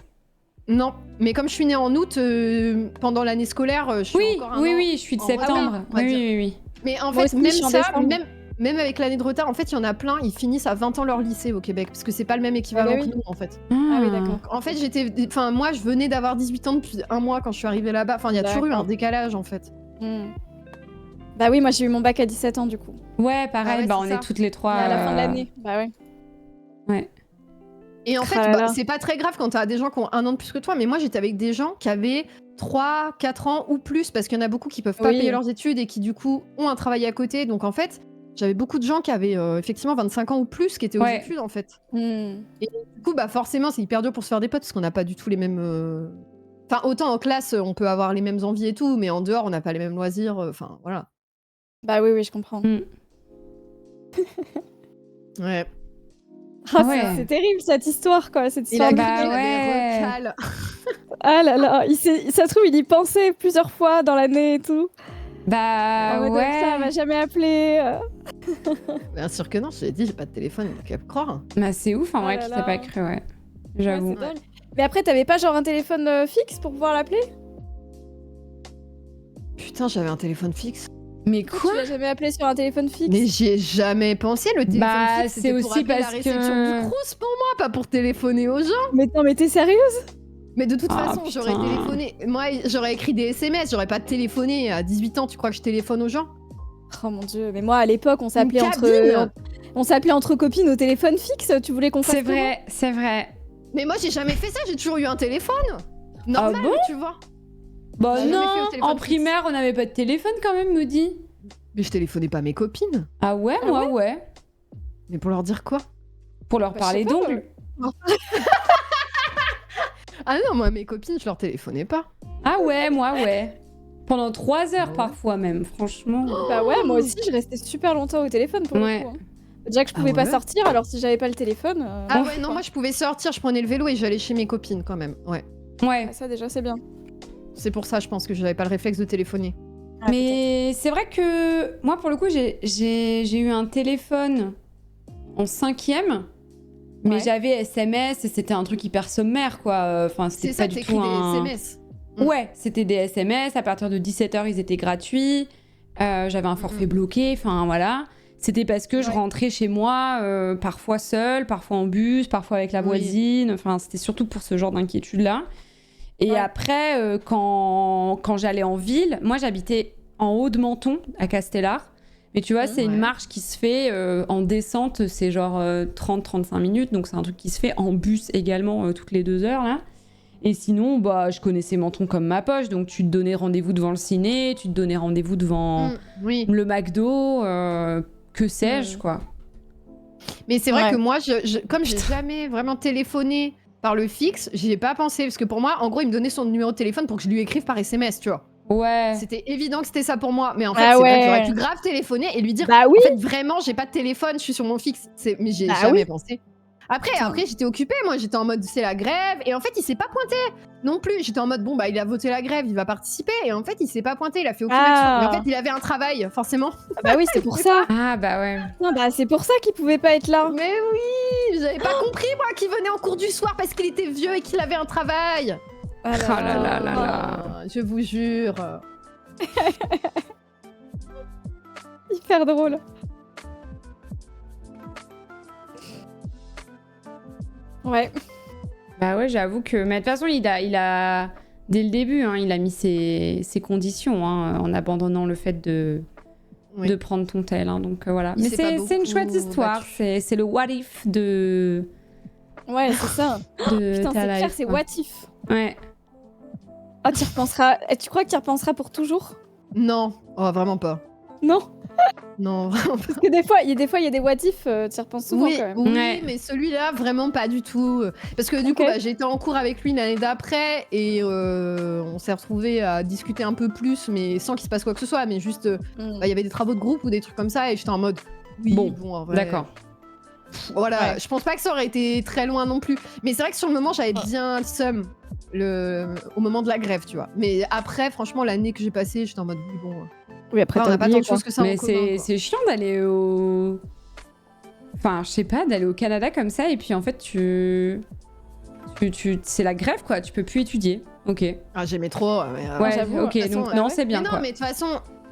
Non, mais comme je suis née en août, pendant l'année scolaire, je suis Oui, encore un oui, an. oui, je suis de en retard, septembre. on va Oui, dire. oui, oui. Mais en Moi fait, aussi, je suis en décembre. même avec l'année de retard, en fait, il y en a plein, ils finissent à 20 ans leur lycée au Québec, parce que c'est pas le même équivalent Ah bah oui. que nous, en fait. Ah oui, d'accord. En fait, moi, je venais d'avoir 18 ans depuis un mois quand je suis arrivée là-bas. Enfin, il y a toujours eu un D'accord. décalage, en fait. Hmm. Bah oui, moi j'ai eu mon bac à 17 ans du coup. Ouais, pareil, Ah ouais, bah c'est on ça. est toutes les trois. Mais à la fin de l'année. Bah ouais. Ouais. Et en fait, Ah là là. c'est pas très grave quand t'as des gens qui ont un an de plus que toi, mais moi, j'étais avec des gens qui avaient 3, 4 ans ou plus, parce qu'il y en a beaucoup qui peuvent pas Oui. payer leurs études et qui, du coup, ont un travail à côté. Donc, en fait, j'avais beaucoup de gens qui avaient effectivement 25 ans ou plus qui étaient aux Ouais. études, en fait. Hmm. Du coup, bah forcément, c'est hyper dur pour se faire des potes parce qu'on n'a pas du tout les mêmes. Enfin, autant en classe, on peut avoir les mêmes envies et tout, mais en dehors, on n'a pas les mêmes loisirs. Enfin, voilà. Bah oui, oui, je comprends. Mm. Ouais. Ah, Ouais. c'est terrible cette histoire quoi, cette Il a histoire. Bah cru qu'il avait ouais. recal. Ah là là, ça se trouve il y pensait plusieurs fois dans l'année et tout. Bah En mode, ouais. ça, elle m'a jamais appelé. Bien sûr que non, je t'ai dit, j'ai pas de téléphone, donc à croire. Bah c'est ouf en Oh vrai là qu'il là. t'a pas cru, ouais. Ouais, J'avoue. c'est dingue. Mais après, t'avais pas genre un téléphone fixe pour pouvoir l'appeler? Putain, j'avais un téléphone fixe. Mais Tu quoi? l'as jamais appelé sur un téléphone fixe? Mais j'y ai jamais pensé, le téléphone Bah, fixe, c'est c'était pour aussi appeler parce la réception que- du Crous pour moi, pas pour téléphoner aux gens. Mais non, mais t'es sérieuse? Mais de toute Ah, façon, j'aurais putain. téléphoné. Moi, j'aurais écrit des SMS, j'aurais pas téléphoné à 18 ans. Tu crois que je téléphone aux gens? Oh mon dieu, mais moi à l'époque, on s'appelait cabine. on s'appelait entre copines au téléphone fixe. Tu voulais qu'on fasse C'est vrai, c'est vrai. Mais moi, j'ai jamais fait ça, j'ai toujours eu un téléphone. Normal, Ah bon tu vois. Bah J'ai jamais fait au non, téléphone en fixe. primaire, on n'avait pas de téléphone quand même, me dit. Mais je téléphonais pas mes copines. Ah ouais, Ah moi ouais. Mais pour leur dire quoi? Pour leur Bah, parler je sais pas, d'ongles. Ah non, moi, mes copines, je leur téléphonais pas. Ah ouais, moi ouais. Pendant 3 heures Ah ouais. parfois même, franchement. Bah ouais, moi aussi, je restais super longtemps au téléphone pour Ouais. le coup. Hein. Déjà que je pouvais Ah pas ouais sortir, alors si j'avais pas le téléphone. Ah ouais, non, moi, je pouvais sortir, je prenais le vélo et j'allais chez mes copines quand même. Ouais. Ouais. Ça déjà, c'est bien. C'est pour ça, je pense que j'avais pas le réflexe de téléphoner. Mais c'est vrai que moi, pour le coup, j'ai eu un téléphone en 5e, mais Ouais. j'avais SMS et c'était un truc hyper sommaire, quoi. Enfin, c'était C'est ça, pas du t'écris tout des un... SMS. Ouais, c'était des SMS. À partir de 17h, ils étaient gratuits. J'avais un forfait bloqué. Enfin, voilà. C'était parce que je Ouais. rentrais chez moi, parfois seule, parfois en bus, parfois avec la Oui. voisine. Enfin, c'était surtout pour ce genre d'inquiétude-là. Et Ouais. après, quand j'allais en ville, moi, j'habitais en haut de Menton, à Castellar. Mais tu vois, c'est une Ouais. marche qui se fait en descente, c'est genre 30-35 minutes. Donc, c'est un truc qui se fait en bus également toutes les 2 heures, là. Et sinon, bah, je connaissais Menton comme ma poche. Donc, tu te donnais rendez-vous devant le ciné, tu te donnais rendez-vous devant Oui. le McDo, que sais-je, quoi. Mais c'est vrai Ouais. que moi, comme j'ai jamais vraiment téléphoné par le fixe, j'y ai pas pensé. Parce que pour moi, en gros, il me donnait son numéro de téléphone pour que je lui écrive par SMS, tu vois. Ouais. C'était évident que c'était ça pour moi. Mais en fait, Ah c'est vrai que ouais. j'aurais pu grave téléphoner et lui dire Bah oui. en fait, vraiment, j'ai pas de téléphone, je suis sur mon fixe. Mais j'y ai Bah jamais oui. pensé. Après j'étais occupée. Moi, j'étais en mode c'est la grève. Et en fait, il s'est pas pointé non plus. J'étais en mode bon, bah, il a voté la grève, il va participer. Et en fait, il s'est pas pointé, il a fait aucune Ah. action. Mais en fait, il avait un travail, forcément. Ah bah oui, c'est pour ça. Ah, bah ouais. Non, bah c'est pour ça qu'il pouvait pas être là. Mais oui, j'avais pas compris, moi, qu'il venait en cours du soir parce qu'il était vieux et qu'il avait un travail. Ah Oh là là là là. Ah, je vous jure. Hyper drôle. Ouais. Bah ouais, j'avoue que... Mais de toute façon, il a... Dès le début, hein, il a mis ses conditions hein, en abandonnant le fait de prendre ton tel. Hein, donc voilà. Il Mais s'est pas c'est une beaucoup chouette histoire. battu. C'est le what if de Ouais, c'est ça. Putain, ta c'est clair, life, c'est quoi. what if. Ouais. Ah, tu y repenseras. Tu crois que tu y repenseras pour toujours? Non, oh, vraiment pas. Non. Non, vraiment pas. Parce que des fois, il y a des what if, tu y repenses souvent Oui, quand même. oui, Ouais. mais celui-là, vraiment pas du tout. Parce que du coup, Ok. bah, j'ai été en cours avec lui l'année d'après et on s'est retrouvés à discuter un peu plus, mais sans qu'il se passe quoi que ce soit. Mais juste, Mm. bah, il y avait des travaux de groupe ou des trucs comme ça et j'étais en mode, oui, Bon, en vrai. D'accord. Voilà, Ouais. je pense pas que ça aurait été très loin non plus. Mais c'est vrai que sur le moment, j'avais bien le seum au moment de la grève, tu vois. Mais après, franchement, l'année que j'ai passée, j'étais en mode, oui, bon. Oui, après, on t'as n'a pas oublié, tant de quoi. choses que ça en Mais commun. quoi. c'est chiant d'aller au... Enfin, je sais pas, d'aller au Canada comme ça et puis en fait, c'est la grève, quoi. Tu peux plus étudier. Ok. Ah, j'aimais trop. Mais, Ouais, j'avoue, ok. de toute Donc, façon, non, ouais. c'est bien, mais non, quoi. mais de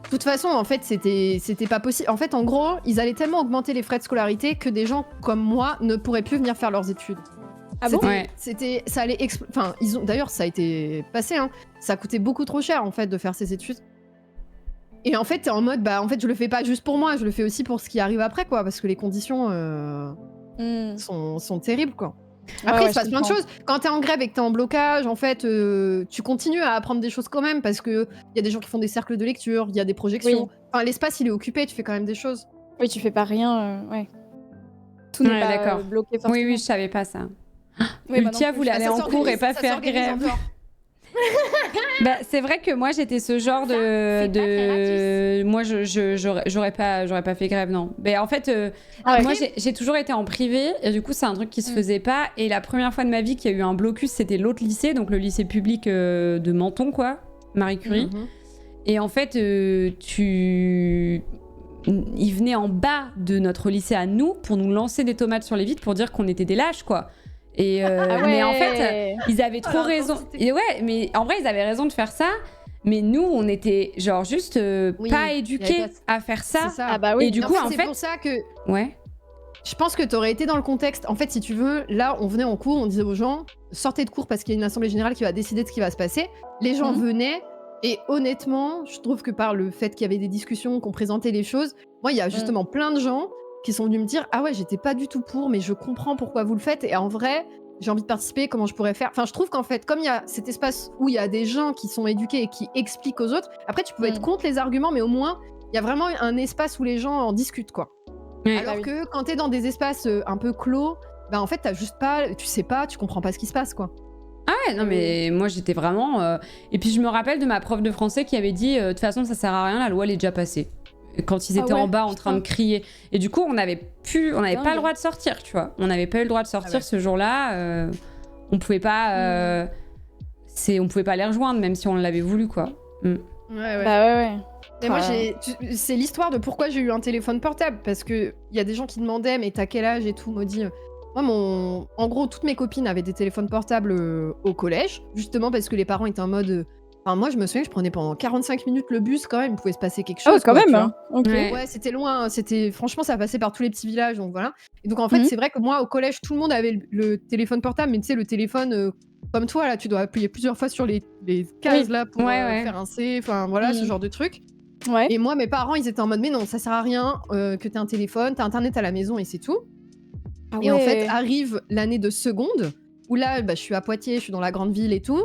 toute façon, en fait, c'était pas possible. En fait, en gros, ils allaient tellement augmenter les frais de scolarité que des gens comme moi ne pourraient plus venir faire leurs études. Ah bon? Ouais. Ça allait enfin, d'ailleurs, ça a été passé, hein. Ça coûtait beaucoup trop cher, en fait, de faire ces études. Et en fait, t'es en mode, bah, en fait, je le fais pas juste pour moi, je le fais aussi pour ce qui arrive après, quoi, parce que les conditions Mm. sont terribles, quoi. Ah Après, ouais, il se passe je plein de comprends. choses. Quand t'es en grève et que t'es en blocage, en fait, tu continues à apprendre des choses quand même parce que y a des gens qui font des cercles de lecture, il y a des projections. Oui. Enfin, l'espace, il est occupé, tu fais quand même des choses. Oui, tu fais pas rien, ouais. Tout n'est Ouais, pas d'accord. bloqué forcément. Oui, oui, je savais pas ça. Oui, moi non Ultia plus. voulait Ah, aller ça en s'organise- cours et pas ça faire s'organise grève. encore. Bah, c'est vrai que moi j'étais ce genre c'est pas très moi j'aurais pas fait grève, non. Mais en fait Ah ouais. moi j'ai toujours été en privé et du coup c'est un truc qui se faisait pas et la première fois de ma vie qu'il y a eu un blocus c'était l'autre lycée, donc le lycée public de Menton quoi, Marie Curie. Mhm. Et en fait, ils venaient en bas de notre lycée à nous pour nous lancer des tomates sur les vitres pour dire qu'on était des lâches, quoi. Et mais en fait, ils avaient trop raison. Et ouais, mais en vrai, ils avaient raison de faire ça. Mais nous, on était genre juste pas éduqués à faire ça. Ah bah oui. Et du coup, en c'est fait, pour ça que ouais. je pense que t'aurais été dans le contexte. En fait, si tu veux, là, on venait en cours, on disait aux gens, sortez de cours parce qu'il y a une assemblée générale qui va décider de ce qui va se passer. Les gens venaient, et honnêtement, je trouve que par le fait qu'il y avait des discussions, qu'on présentait les choses, moi, il y a justement plein de gens qui sont venus me dire, ah ouais, j'étais pas du tout pour, mais je comprends pourquoi vous le faites, et en vrai, j'ai envie de participer, comment je pourrais faire. Enfin, je trouve qu'en fait, comme il y a cet espace où il y a des gens qui sont éduqués et qui expliquent aux autres, après, tu peux être contre les arguments, mais au moins, il y a vraiment un espace où les gens en discutent, quoi. Ouais. Alors que quand t'es dans des espaces un peu clos, bah en fait t'as juste pas, tu sais pas, tu comprends pas ce qui se passe, quoi. Ah ouais, non mais moi j'étais vraiment... Et puis je me rappelle de ma prof de français qui avait dit de toute façon ça sert à rien, la loi elle est déjà passée. Quand ils étaient en bas en train de crier. Et du coup on n'avait pas le droit de sortir, tu vois. On n'avait pas eu le droit de sortir ce jour-là. On pouvait pas... on pouvait pas les rejoindre même si on l'avait voulu, quoi. Ouais. Bah ouais. Et moi, c'est l'histoire de pourquoi j'ai eu un téléphone portable. Parce qu'il y a des gens qui demandaient, mais t'as quel âge et tout, Maudit. Moi, en gros, toutes mes copines avaient des téléphones portables au collège. Justement parce que les parents étaient en mode. Enfin, moi, je me souviens que je prenais pendant 45 minutes le bus quand même. Il pouvait se passer quelque chose. Oh, quand quoi, même, hein. Ok. Ouais, c'était loin. Franchement, ça passait par tous les petits villages. Donc voilà. Et donc, en fait, c'est vrai que moi, au collège, tout le monde avait le téléphone portable. Mais tu sais, le téléphone. Comme toi, là, tu dois appuyer plusieurs fois sur les cases là pour faire un C. Enfin, voilà, ce genre de truc. Ouais. Et moi, mes parents, ils étaient en mode, mais non, ça sert à rien que t'aies un téléphone, t'as internet à la maison et c'est tout. Ah et en fait, arrive l'année de seconde, où là, bah, je suis à Poitiers, je suis dans la grande ville et tout.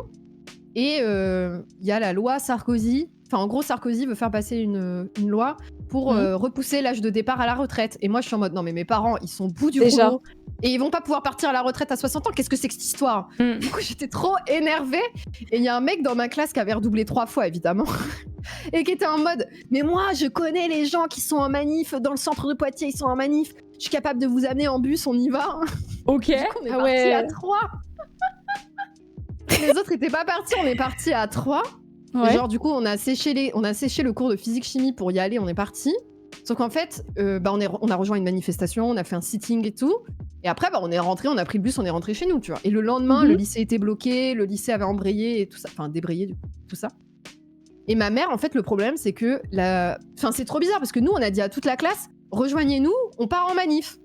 Et il y a la loi Sarkozy. Enfin, en gros, Sarkozy veut faire passer une loi pour repousser l'âge de départ à la retraite. Et moi, je suis en mode, non, mais mes parents, ils sont au bout du rouleau. Et ils vont pas pouvoir partir à la retraite à 60 ans. Qu'est-ce que c'est que cette histoire? Du coup, j'étais trop énervée. Et il y a un mec dans ma classe qui avait redoublé 3 fois, évidemment. Et qui était en mode, mais moi, je connais les gens qui sont en manif dans le centre de Poitiers, ils sont en manif. Je suis capable de vous amener en bus, on y va. Ok. Du coup, on est partis à 3. Les autres étaient pas partis, on est partis à 3. Ouais. Et genre, du coup, on a séché le cours de physique-chimie pour y aller, on est partis. Sauf qu'en fait, on a rejoint une manifestation, on a fait un sitting et tout. Et après, on est rentré, on a pris le bus, on est rentré chez nous, tu vois. Et le lendemain, le lycée était bloqué, le lycée avait embrayé et tout ça. Enfin, débrayé, du coup, tout ça. Et ma mère, en fait, le problème, c'est que Enfin, c'est trop bizarre parce que nous, on a dit à toute la classe, rejoignez-nous, on part en manif.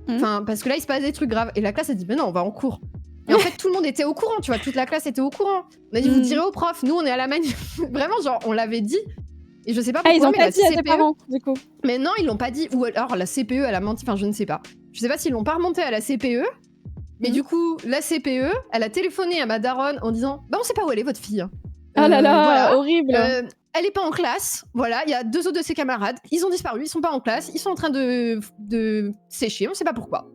Enfin, parce que là, il se passe des trucs graves. Et la classe a dit, mais non, on va en cours. Et en fait, tout le monde était au courant, tu vois, toute la classe était au courant. On a dit, vous direz au prof, nous, on est à la manif. Vraiment, genre, on l'avait dit. Et je sais pas pourquoi, ils ont mais pas la dit à tes CPE... parents, du coup. Mais non, ils l'ont pas dit. Ou alors la CPE, elle a menti. Enfin, je ne sais pas. Je sais pas s'ils l'ont pas remonté à la CPE. Mais du coup, la CPE, elle a téléphoné à ma daronne en disant, bah on sait pas où elle est, votre fille. Ah là là, voilà. horrible. Elle est pas en classe. Voilà, il y a 2 autres de ses camarades. Ils ont disparu, ils sont pas en classe. Ils sont en train de sécher, on sait pas pourquoi.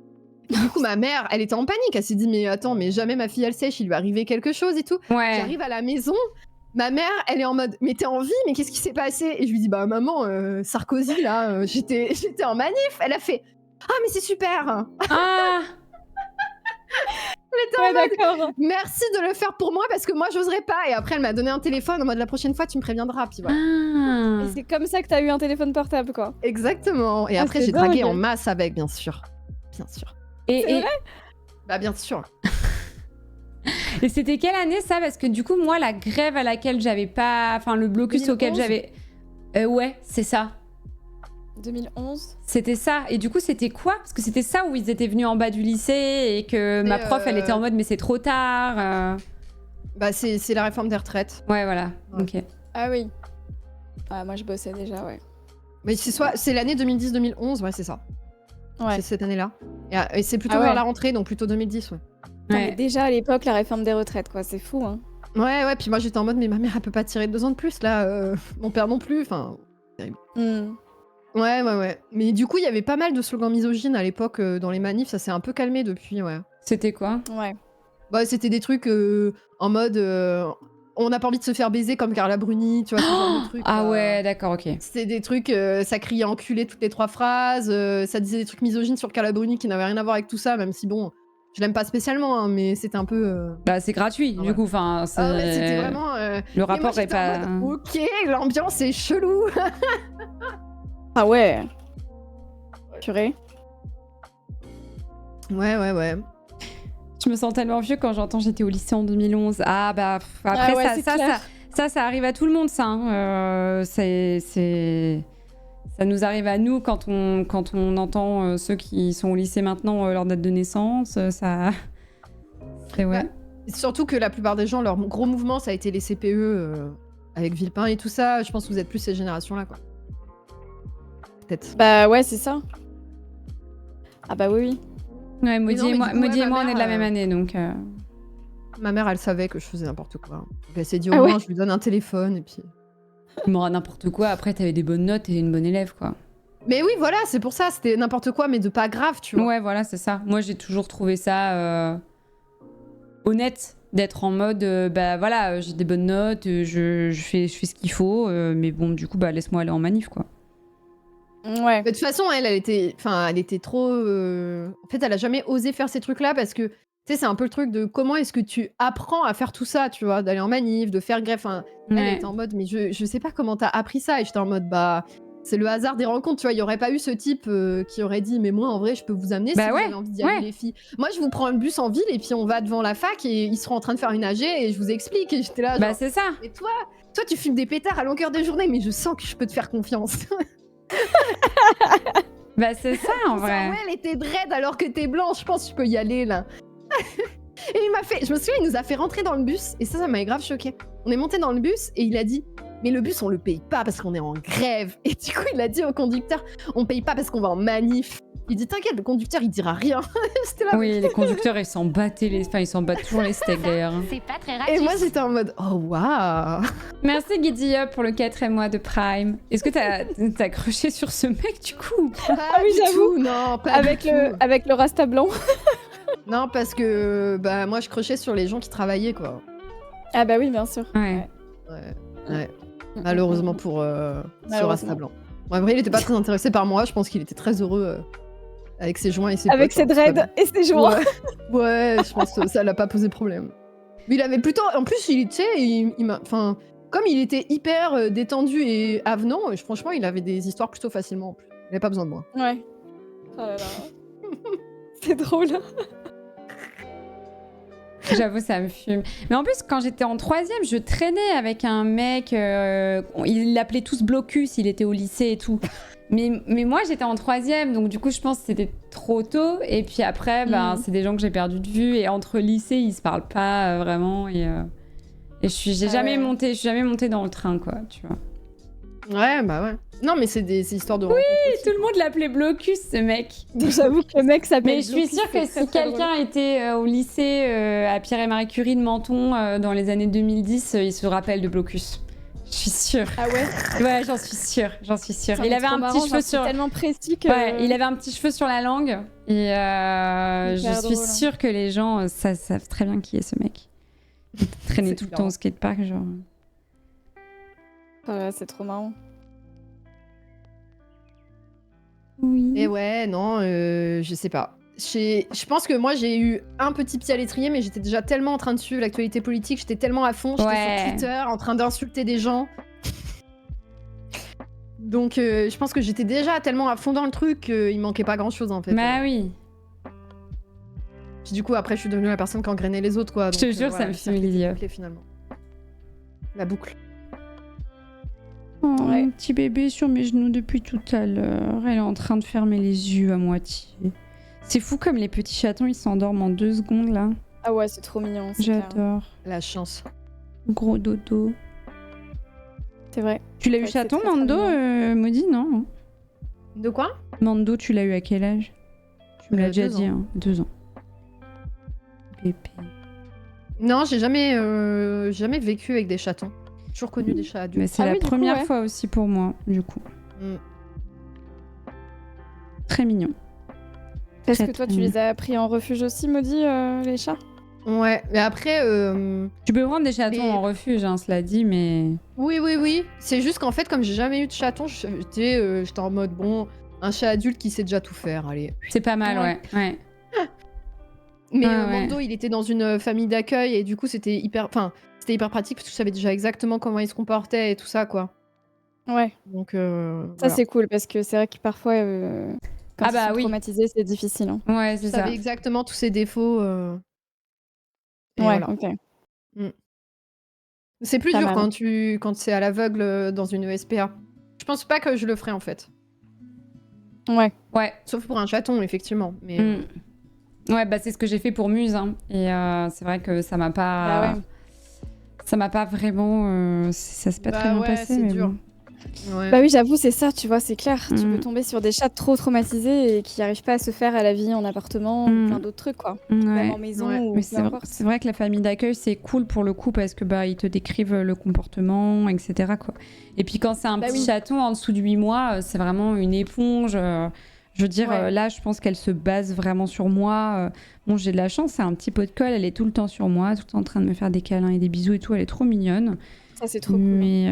Et du coup, ma mère, elle était en panique. Elle s'est dit, mais attends, mais jamais ma fille, elle sèche. Il lui est arrivé quelque chose et tout. Ouais. J'arrive à la maison. Ma mère, elle est en mode, mais t'es en vie, mais qu'est-ce qui s'est passé? Et je lui dis, bah maman, Sarkozy, là, j'étais en manif. Elle a fait, ah mais c'est super. Ah. Elle était en mode, d'accord. merci de le faire pour moi parce que moi j'oserais pas. Et après, elle m'a donné un téléphone en mode, la prochaine fois, tu me préviendras. Puis voilà. Ah. Et c'est comme ça que t'as eu un téléphone portable, quoi. Exactement. Et après, c'est j'ai dragué dingue. en masse avec, bien sûr. Bien sûr. Et Bah bien sûr. Et c'était quelle année ça? Parce que du coup, moi, la grève à laquelle j'avais pas... Enfin, le blocus 2011. auquel j'avais... ouais, c'est ça. 2011. C'était ça. Et du coup, c'était quoi? Parce que c'était ça où ils étaient venus en bas du lycée et que ma prof, elle était en mode, mais c'est trop tard. Bah c'est la réforme des retraites. Ouais, voilà. Ouais. Ok. Ah oui. Ah, moi, je bossais déjà, ouais. Mais c'est l'année 2010-2011, ouais, c'est ça. Ouais. C'est cette année-là. Et c'est plutôt Ah ouais. vers la rentrée, donc plutôt 2010, ouais. Putain, mais Ouais. déjà à l'époque, la réforme des retraites, quoi. C'est fou, hein. Ouais, puis moi j'étais en mode, mais ma mère, elle peut pas tirer 2 ans de plus, là. Mon père non plus, enfin... Ouais. Mais du coup, il y avait pas mal de slogans misogynes à l'époque dans les manifs, ça s'est un peu calmé depuis, ouais. C'était quoi? Ouais. Bah, c'était des trucs en mode... on n'a pas envie de se faire baiser comme Carla Bruni, tu vois, ce genre de trucs. Ah ouais, d'accord, ok. C'était des trucs, ça criait enculé toutes les 3 phrases, ça disait des trucs misogynes sur Carla Bruni qui n'avaient rien à voir avec tout ça, même si bon, Je l'aime pas spécialement, hein, mais c'était un peu. Bah, c'est gratuit, Ouais. du coup. Enfin, Ah ouais, c'était vraiment. le Et moi, rapport est j'étais en pas. mode, ok, l'ambiance est chelou. Ah ouais. Purée. Ouais. Je me sens tellement vieux quand j'entends j'étais au lycée en 2011. Ah bah après Ah ouais, c'est clair. ça arrive à tout le monde ça. Hein. Ça nous arrive à nous quand on entend ceux qui sont au lycée maintenant leur date de naissance. Ça c'est ouais. Bah, surtout que la plupart des gens, leur gros mouvement, ça a été les CPE avec Villepin et tout ça. Je pense que vous êtes plus ces générations-là, quoi. Peut-être. Bah ouais, c'est ça. Ah bah oui. Ouais, Maudit non, et mais moi, du coup, ouais, Maudit et ma moi, on est de la mère, même année donc. Ma mère, elle savait que je faisais n'importe quoi. Donc elle s'est dit au Ah moins, ouais. je lui donne un téléphone et puis. Bon, n'importe quoi. Après, t'avais des bonnes notes et une bonne élève quoi. Mais oui, voilà, c'est pour ça. C'était n'importe quoi, mais de pas grave, tu vois. Ouais, voilà, c'est ça. Moi, j'ai toujours trouvé ça honnête d'être en mode, bah voilà, j'ai des bonnes notes, je fais ce qu'il faut, mais bon, du coup, bah laisse-moi aller en manif, quoi. Ouais. Mais de toute façon, elle était trop. En fait, elle a jamais osé faire ces trucs-là parce que, tu sais, c'est un peu le truc de comment est-ce que tu apprends à faire tout ça, tu vois, d'aller en manif, de faire greffe. Enfin, elle Ouais. était en mode, mais je sais pas comment t'as appris ça. Et j'étais en mode, bah, c'est le hasard des rencontres, tu vois. Il y aurait pas eu ce type qui aurait dit, mais moi, en vrai, je peux vous amener Bah si ouais, vous avez envie d'y aller, ouais. les filles. Moi, je vous prends le bus en ville et puis on va devant la fac et ils seront en train de faire une AG et je vous explique. Et j'étais là, Bah genre, c'est ça. mais toi, tu fumes des pétards à longueur de journée, mais je sens que je peux te faire confiance. Bah c'est ça, en vrai. Ouais, elle était dread alors que t'es blanche, je pense que je peux y aller là. Et il m'a fait, je me souviens, il nous a fait rentrer dans le bus et ça m'avait grave choqué. On est monté dans le bus et il a dit, mais le bus on le paye pas parce qu'on est en grève. Et du coup il a dit au conducteur, on paye pas parce qu'on va en manif. Il dit t'inquiète, le conducteur il dira rien. C'était là. Oui, les conducteurs, ils s'en battaient les... Enfin, ils s'en battent toujours les steaks, d'ailleurs. C'est pas très Et raciste. moi j'étais en mode, oh waouh. Merci, Giddy Up, pour le 4e mois de Prime. Est-ce que t'as crushé sur ce mec, du coup? Ah oui, j'avoue. Non, pas Avec du le, tout. avec le rasta blanc. Non, parce que bah moi je crochais sur les gens qui travaillaient quoi. Ah bah oui, bien sûr. Ouais. Ouais. Malheureusement pour ce Malheureusement. Rasta blanc. Bon, après, il était pas très intéressé par moi. Je pense qu'il était très heureux avec ses joints et ses Avec potes, ses hein, tout va dreads bien. et ses joints. Ouais, je pense que ça l'a pas posé problème. Mais il avait plutôt. En plus, tu sais, il m'a. Enfin, comme il était hyper détendu et avenant, franchement, il avait des histoires plutôt facilement en plus. Il avait pas besoin de moi. Ouais. Oh là là. C'est drôle. J'avoue, ça me fume. Mais en plus, quand j'étais en 3e, je traînais avec un mec. Il l'appelait tous Blocus, il était au lycée et tout. Mais moi, j'étais en 3e, donc du coup, je pense que c'était trop tôt. Et puis après, c'est des gens que j'ai perdu de vue. Et entre lycées, ils se parlent pas vraiment. Et je suis jamais montée dans le train, quoi, tu vois. Ouais, bah ouais. Non, mais c'est des histoires de rencontres aussi. Tout le monde l'appelait Blocus, ce mec. J'avoue que le mec s'appelle. Mais je suis sûre que si quelqu'un était au lycée à Pierre et Marie Curie de Menton dans les années 2010, il se rappelle de Blocus. Je suis sûre. Ah ouais. Ouais, j'en suis sûre. Ça, Il mais avait trop un marrant, petit genre, cheveu c'est sur. tellement précis que. Ouais, il avait un petit cheveu sur la langue. Et je Hyper suis drôle, hein. sûre que les gens savent très bien qui est ce mec. Il traînait C'est tout le clair. temps au skatepark, genre. Ouais, c'est trop marrant. Oui. Et ouais, non, je sais pas. Je pense que moi j'ai eu un petit pied à l'étrier, mais j'étais déjà tellement en train de suivre l'actualité politique, j'étais tellement à fond, j'étais Ouais. sur Twitter en train d'insulter des gens. Donc je pense que j'étais déjà tellement à fond dans le truc qu'il manquait pas grand chose en fait. Bah oui. Puis du coup après je suis devenue la personne qui engrainait les autres quoi. Je te Donc, jure, ça me le fait cercle était Lydia. bouclé, finalement. La boucle. Oh, Ouais. un petit bébé sur mes genoux depuis tout à l'heure. Elle est en train de fermer les yeux à moitié. C'est fou comme les petits chatons, ils s'endorment en 2 secondes là. Ah ouais, c'est trop mignon. c'est clair. J'adore. La chance. Gros dodo. C'est vrai. Tu l'as eu Ouais, c'est chaton, très, très Mando, Maudit, non? De quoi? Mando, tu l'as eu à quel âge? Tu me l'as déjà 2 dit, ans. hein. 2 ans. Bébé. Non, j'ai jamais vécu avec des chatons. J'ai toujours connu des chats adultes. Mais c'est Ah la oui, du coup, première ouais. fois aussi pour moi, du coup. Mm. Très mignon. Est-ce Très, que toi, très tu les as pris en refuge aussi, Maudit, les chats? Ouais, mais après, Tu peux prendre des chatons Mais- en refuge, hein, cela dit, mais... oui. C'est juste qu'en fait, comme j'ai jamais eu de chaton, j'étais en mode bon, un chat adulte qui sait déjà tout faire. Allez. C'est pas mal, Ouais. ouais. Mais ouais. Mando, il était dans une famille d'accueil et du coup, c'était hyper pratique parce que je savais déjà exactement comment il se comportait et tout ça, quoi. Ouais, Donc, ça voilà. c'est cool parce que c'est vrai que parfois, quand Ah ils bah sont oui. traumatisés, c'est difficile. Hein. Ouais, Je c'est ça. savais exactement tous ses défauts. Et Ouais, voilà. ok. C'est plus Pas dur mal. quand c'est à l'aveugle dans une ESPA. Je pense pas que je le ferais en fait. Ouais. Ouais. Sauf pour un chaton, effectivement. Mais Ouais, bah c'est ce que j'ai fait pour Muse. Hein. Et c'est vrai que ça m'a pas. Bah ouais. Ça m'a pas vraiment. Ça s'est pas très bien passé. c'est mais dur. bon. Ouais. Bah oui, j'avoue, c'est ça, tu vois, c'est clair. Tu Mm. peux tomber sur des chats trop traumatisés et qui n'arrivent pas à se faire à la vie en appartement ou plein d'autres trucs, quoi. Même Ouais. en maison Ouais. ou Mais peu importe. c'est vrai que la famille d'accueil c'est cool pour le coup parce que bah ils te décrivent le comportement, etc. quoi. Et puis quand c'est un Bah petit oui. chaton en dessous de 8 mois, c'est vraiment une éponge. Je veux dire, Ouais. là je pense qu'elle se base vraiment sur moi. Bon, j'ai de la chance, c'est un petit pot de colle, elle est tout le temps sur moi, tout le temps en train de me faire des câlins et des bisous et tout, elle est trop mignonne. Ça, c'est trop cool. Mais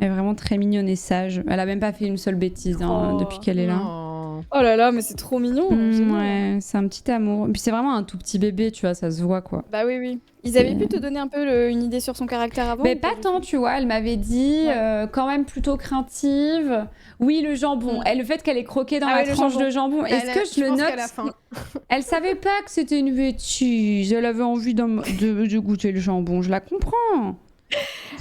elle est vraiment très mignonne et sage. Elle a même pas fait une seule bêtise hein, Oh, depuis qu'elle est là. Non. Oh là là, mais c'est trop mignon. génial. Ouais, c'est un petit amour. Et puis c'est vraiment un tout petit bébé, tu vois, ça se voit quoi. Bah oui, oui. Ils avaient pu te donner un peu une idée sur son caractère avant Mais ou pas du tant, tout tu vois. Elle m'avait dit Ouais. quand même plutôt craintive. Oui, le jambon. Mm. Et le fait qu'elle ait croqué dans Ah la oui, le tranche jambon. de jambon. Est-ce que je le pense note qu'à la fin. Elle savait pas que c'était une bêtise. Elle avait envie de goûter le jambon. Je la comprends.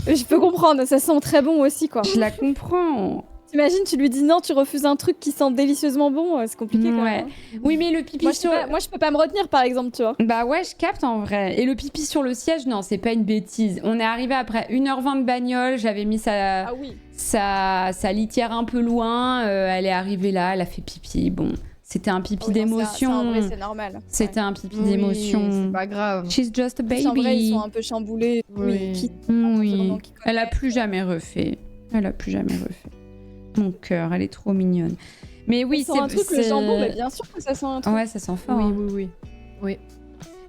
Je peux comprendre, ça sent très bon aussi, quoi. Je la comprends. T'imagines, tu lui dis non, tu refuses un truc qui sent délicieusement bon, c'est compliqué quand Ouais. même. Oui, mais le pipi Moi, sur... je peux pas me retenir, par exemple, tu vois. Bah ouais, je capte en vrai. Et le pipi sur le siège, non, c'est pas une bêtise. On est arrivé après 1h20 de bagnole. J'avais mis Ah oui. sa litière un peu loin. Elle est arrivée là, elle a fait pipi. Bon, c'était un pipi d'émotion. En vrai, c'est normal. C'était un pipi Oui, d'émotion. c'est pas grave. She's just a Ouais. En vrai, ils baby. sont un peu chamboulés. Oui. Qui... Oui. environnement qu'ils Elle a connaissent. plus jamais refait. Elle a plus jamais refait. Mon cœur, elle est trop mignonne. Mais oui, Ça sent un truc, le jambon, bah, bien sûr que ça sent un truc. Ouais, ça sent fort. Oui, hein. oui, oui.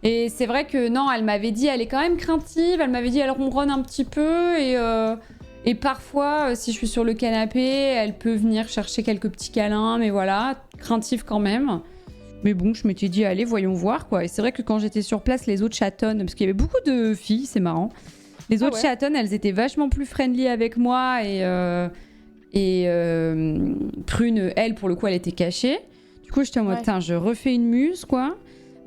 Et c'est vrai que non, elle m'avait dit, elle est quand même craintive. Elle m'avait dit, elle ronronne un petit peu et parfois, si je suis sur le canapé, elle peut venir chercher quelques petits câlins, mais voilà, craintive quand même. Mais bon, je m'étais dit, allez, voyons voir quoi. Et c'est vrai que quand j'étais sur place, les autres chatonnes, parce qu'il y avait beaucoup de filles, c'est marrant. Les autres ouais. chatonnes, elles étaient vachement plus friendly avec moi et Prune, elle, pour le coup, elle était cachée. Du coup, j'étais en mode, Ouais. tiens, je refais une muse, quoi.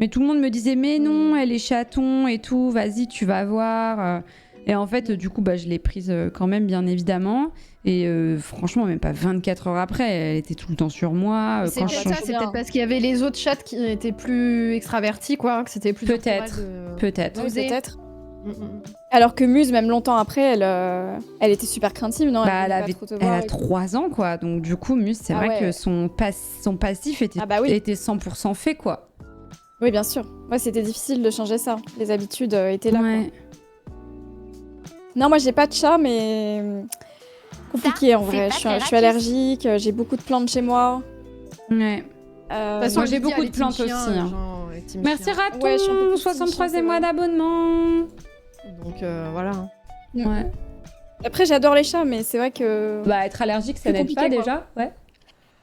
Mais tout le monde me disait, mais non, elle est chaton et tout, vas-y, tu vas voir. Et en fait, du coup, bah, je l'ai prise quand même, bien évidemment. Et franchement, même pas 24 heures après, elle était tout le temps sur moi. C'est Quand peut-être je ça, change... c'est peut-être parce qu'il y avait les autres chats qui étaient plus extravertis, quoi, que c'était plus dur pour Peut-être, elle de- peut-être. Ouais, Oser. peut-être. Mm, mm. Alors que Muse, même longtemps après, elle était super craintive, non? Bah, voulait elle, pas avait, trop te elle voir a et tout. 3 ans, quoi. Donc, du coup, Muse, c'est Ah vrai ouais. que son passif était, Ah bah oui. était 100% fait, quoi. Oui, bien sûr. Moi, c'était difficile de changer ça. Les habitudes étaient là. Ouais. Quoi. Non, moi, j'ai pas de chat, mais compliqué en vrai. Je suis allergique, j'ai beaucoup de plantes chez moi. Ouais. De toute façon, Moi, j'ai Lydia, beaucoup elle de est team plantes chien, aussi, hein. genre, elle est team Merci chien. Raton, Ouais, je suis un peu plus 63e chien, mois c'est vrai. d'abonnement. Donc voilà. Ouais. Après, j'adore les chats, mais c'est vrai que. Bah, être allergique, ça C'est n'aide pas compliqué, déjà. Ouais.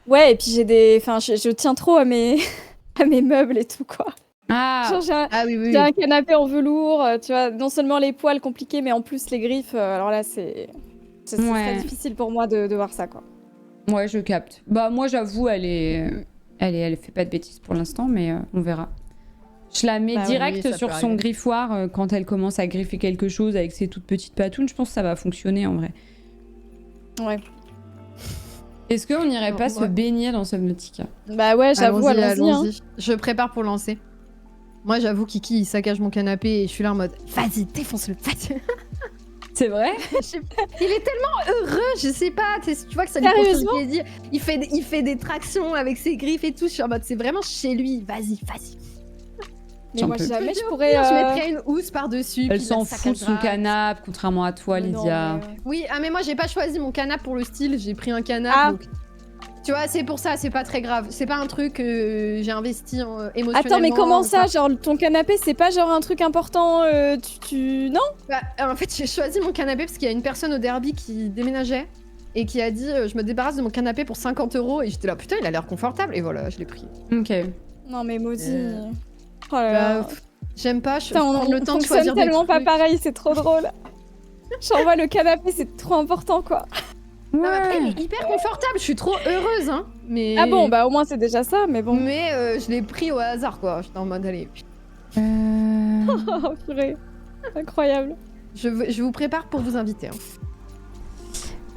Ouais, et puis j'ai des. Enfin, je tiens trop à mes... à mes meubles et tout, quoi. Ah, Genre, Ah oui, oui. j'ai un canapé en velours, tu vois, non seulement les poils compliqués, mais en plus les griffes. Alors là, c'est Ouais. très difficile pour moi de voir ça, quoi. ouais, je capte. Bah, moi, j'avoue, elle fait pas de bêtises pour l'instant, mais on verra. Je la mets Bah oui, direct ça peut sur son arriver. griffoir quand elle commence à griffer quelque chose avec ses toutes petites patounes. Je pense que ça va fonctionner en vrai. Ouais. Est-ce qu'on n'irait pas se Ouais. baigner dans Subnautica? Bah ouais, j'avoue, allons-y. Hein. Je prépare pour lancer. Moi, j'avoue, Kiki, il saccage mon canapé et je suis là en mode vas-y, défonce-le, vas-y. C'est vrai? Je sais pas, il est tellement heureux, je sais pas. Tu vois que ça lui procure Sérieusement du plaisir. Il fait des tractions avec ses griffes et tout. Je suis en mode c'est vraiment chez lui. Vas-y, vas-y. Mais J'en moi, peux jamais je Au pourrais. pire, je mettrais une housse par-dessus. Elle puis s'en le fout de son saccagera. canapé, contrairement à toi, Mais non, Lydia. mais- Oui, ah mais moi j'ai pas choisi mon canapé pour le style. J'ai pris un canapé. Ah. Donc... Tu vois, c'est pour ça, c'est pas très grave. C'est pas un truc que j'ai investi émotionnellement. Attends, mais comment ça? enfin, Genre, ton canapé, c'est pas genre un truc important Non? bah, en fait, j'ai choisi mon canapé parce qu'il y a une personne au derby qui déménageait et qui a dit je me débarrasse de mon canapé pour 50 €. Et j'étais là, putain, il a l'air confortable. Et voilà, je l'ai pris. Ok. Non, mais maudit. Oh là là. Bah, j'aime pas, je Putain, prends le on temps de fonctionne choisir des tellement pas trucs. pareil, c'est trop drôle. J'envoie le canapé, c'est trop important quoi. Non, mais après, il Ouais. est hyper confortable, je suis trop heureuse, hein. Mais... Ah bon, bah au moins c'est déjà ça, mais bon. Mais je l'ai pris au hasard, quoi. J'étais en mode, allez, Euh, Oh purée. Incroyable. je vous prépare pour vous inviter. Hein.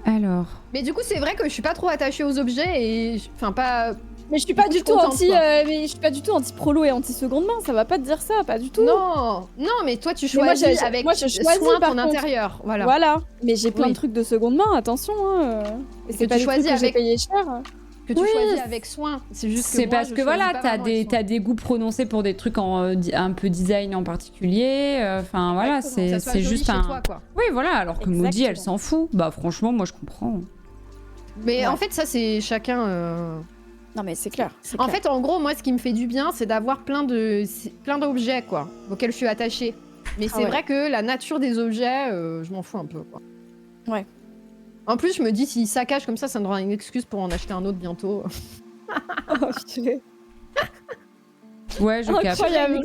Alors. Mais du coup, c'est vrai que je suis pas trop attachée aux objets et... Enfin, pas... Mais je suis pas Du coup, du je tout suis contente, anti, quoi. mais je suis pas du tout anti prolo et anti seconde main. Ça va pas te dire ça, pas du tout. Non, non, mais toi, tu Mais moi, choisis avec moi, je choisis, soin par ton contre. intérieur. Voilà. Voilà. Mais j'ai plein Oui. de trucs de seconde main, attention. Hein. Et Que c'est tu pas des trucs choisis que j'ai avec- payé cher. Que tu Oui. choisis avec soin. C'est juste que C'est moi, parce je que choisis voilà, pas t'as vraiment avec soin. des goûts prononcés pour des trucs un peu design en particulier. Enfin voilà, Exactement, Que ça c'est soit c'est joli juste chez un. toi, quoi. Oui, voilà, alors que Maudie, elle Exactement. s'en fout. Bah franchement, moi je comprends. Mais Ouais. en fait, ça, c'est chacun... Non mais c'est clair. c'est En clair. fait, en gros, moi, ce qui me fait du bien, c'est d'avoir plein d'objets, quoi, auxquels je suis attachée. Mais c'est ouais. vrai que la nature des objets, je m'en fous un peu, quoi. Ouais. En plus, je me dis, s'ils saccagent comme ça me donnera une excuse pour en acheter un autre bientôt. Oh, purée. Ouais, je capte. Incroyable.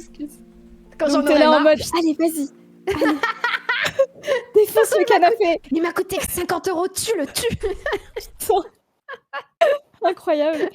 Quand j'en Donc t'es aurai là en marre. mode, allez vas-y. Allez. Défonce le canapé. Il m'a coûté 50 €, tu le tues. Incroyable.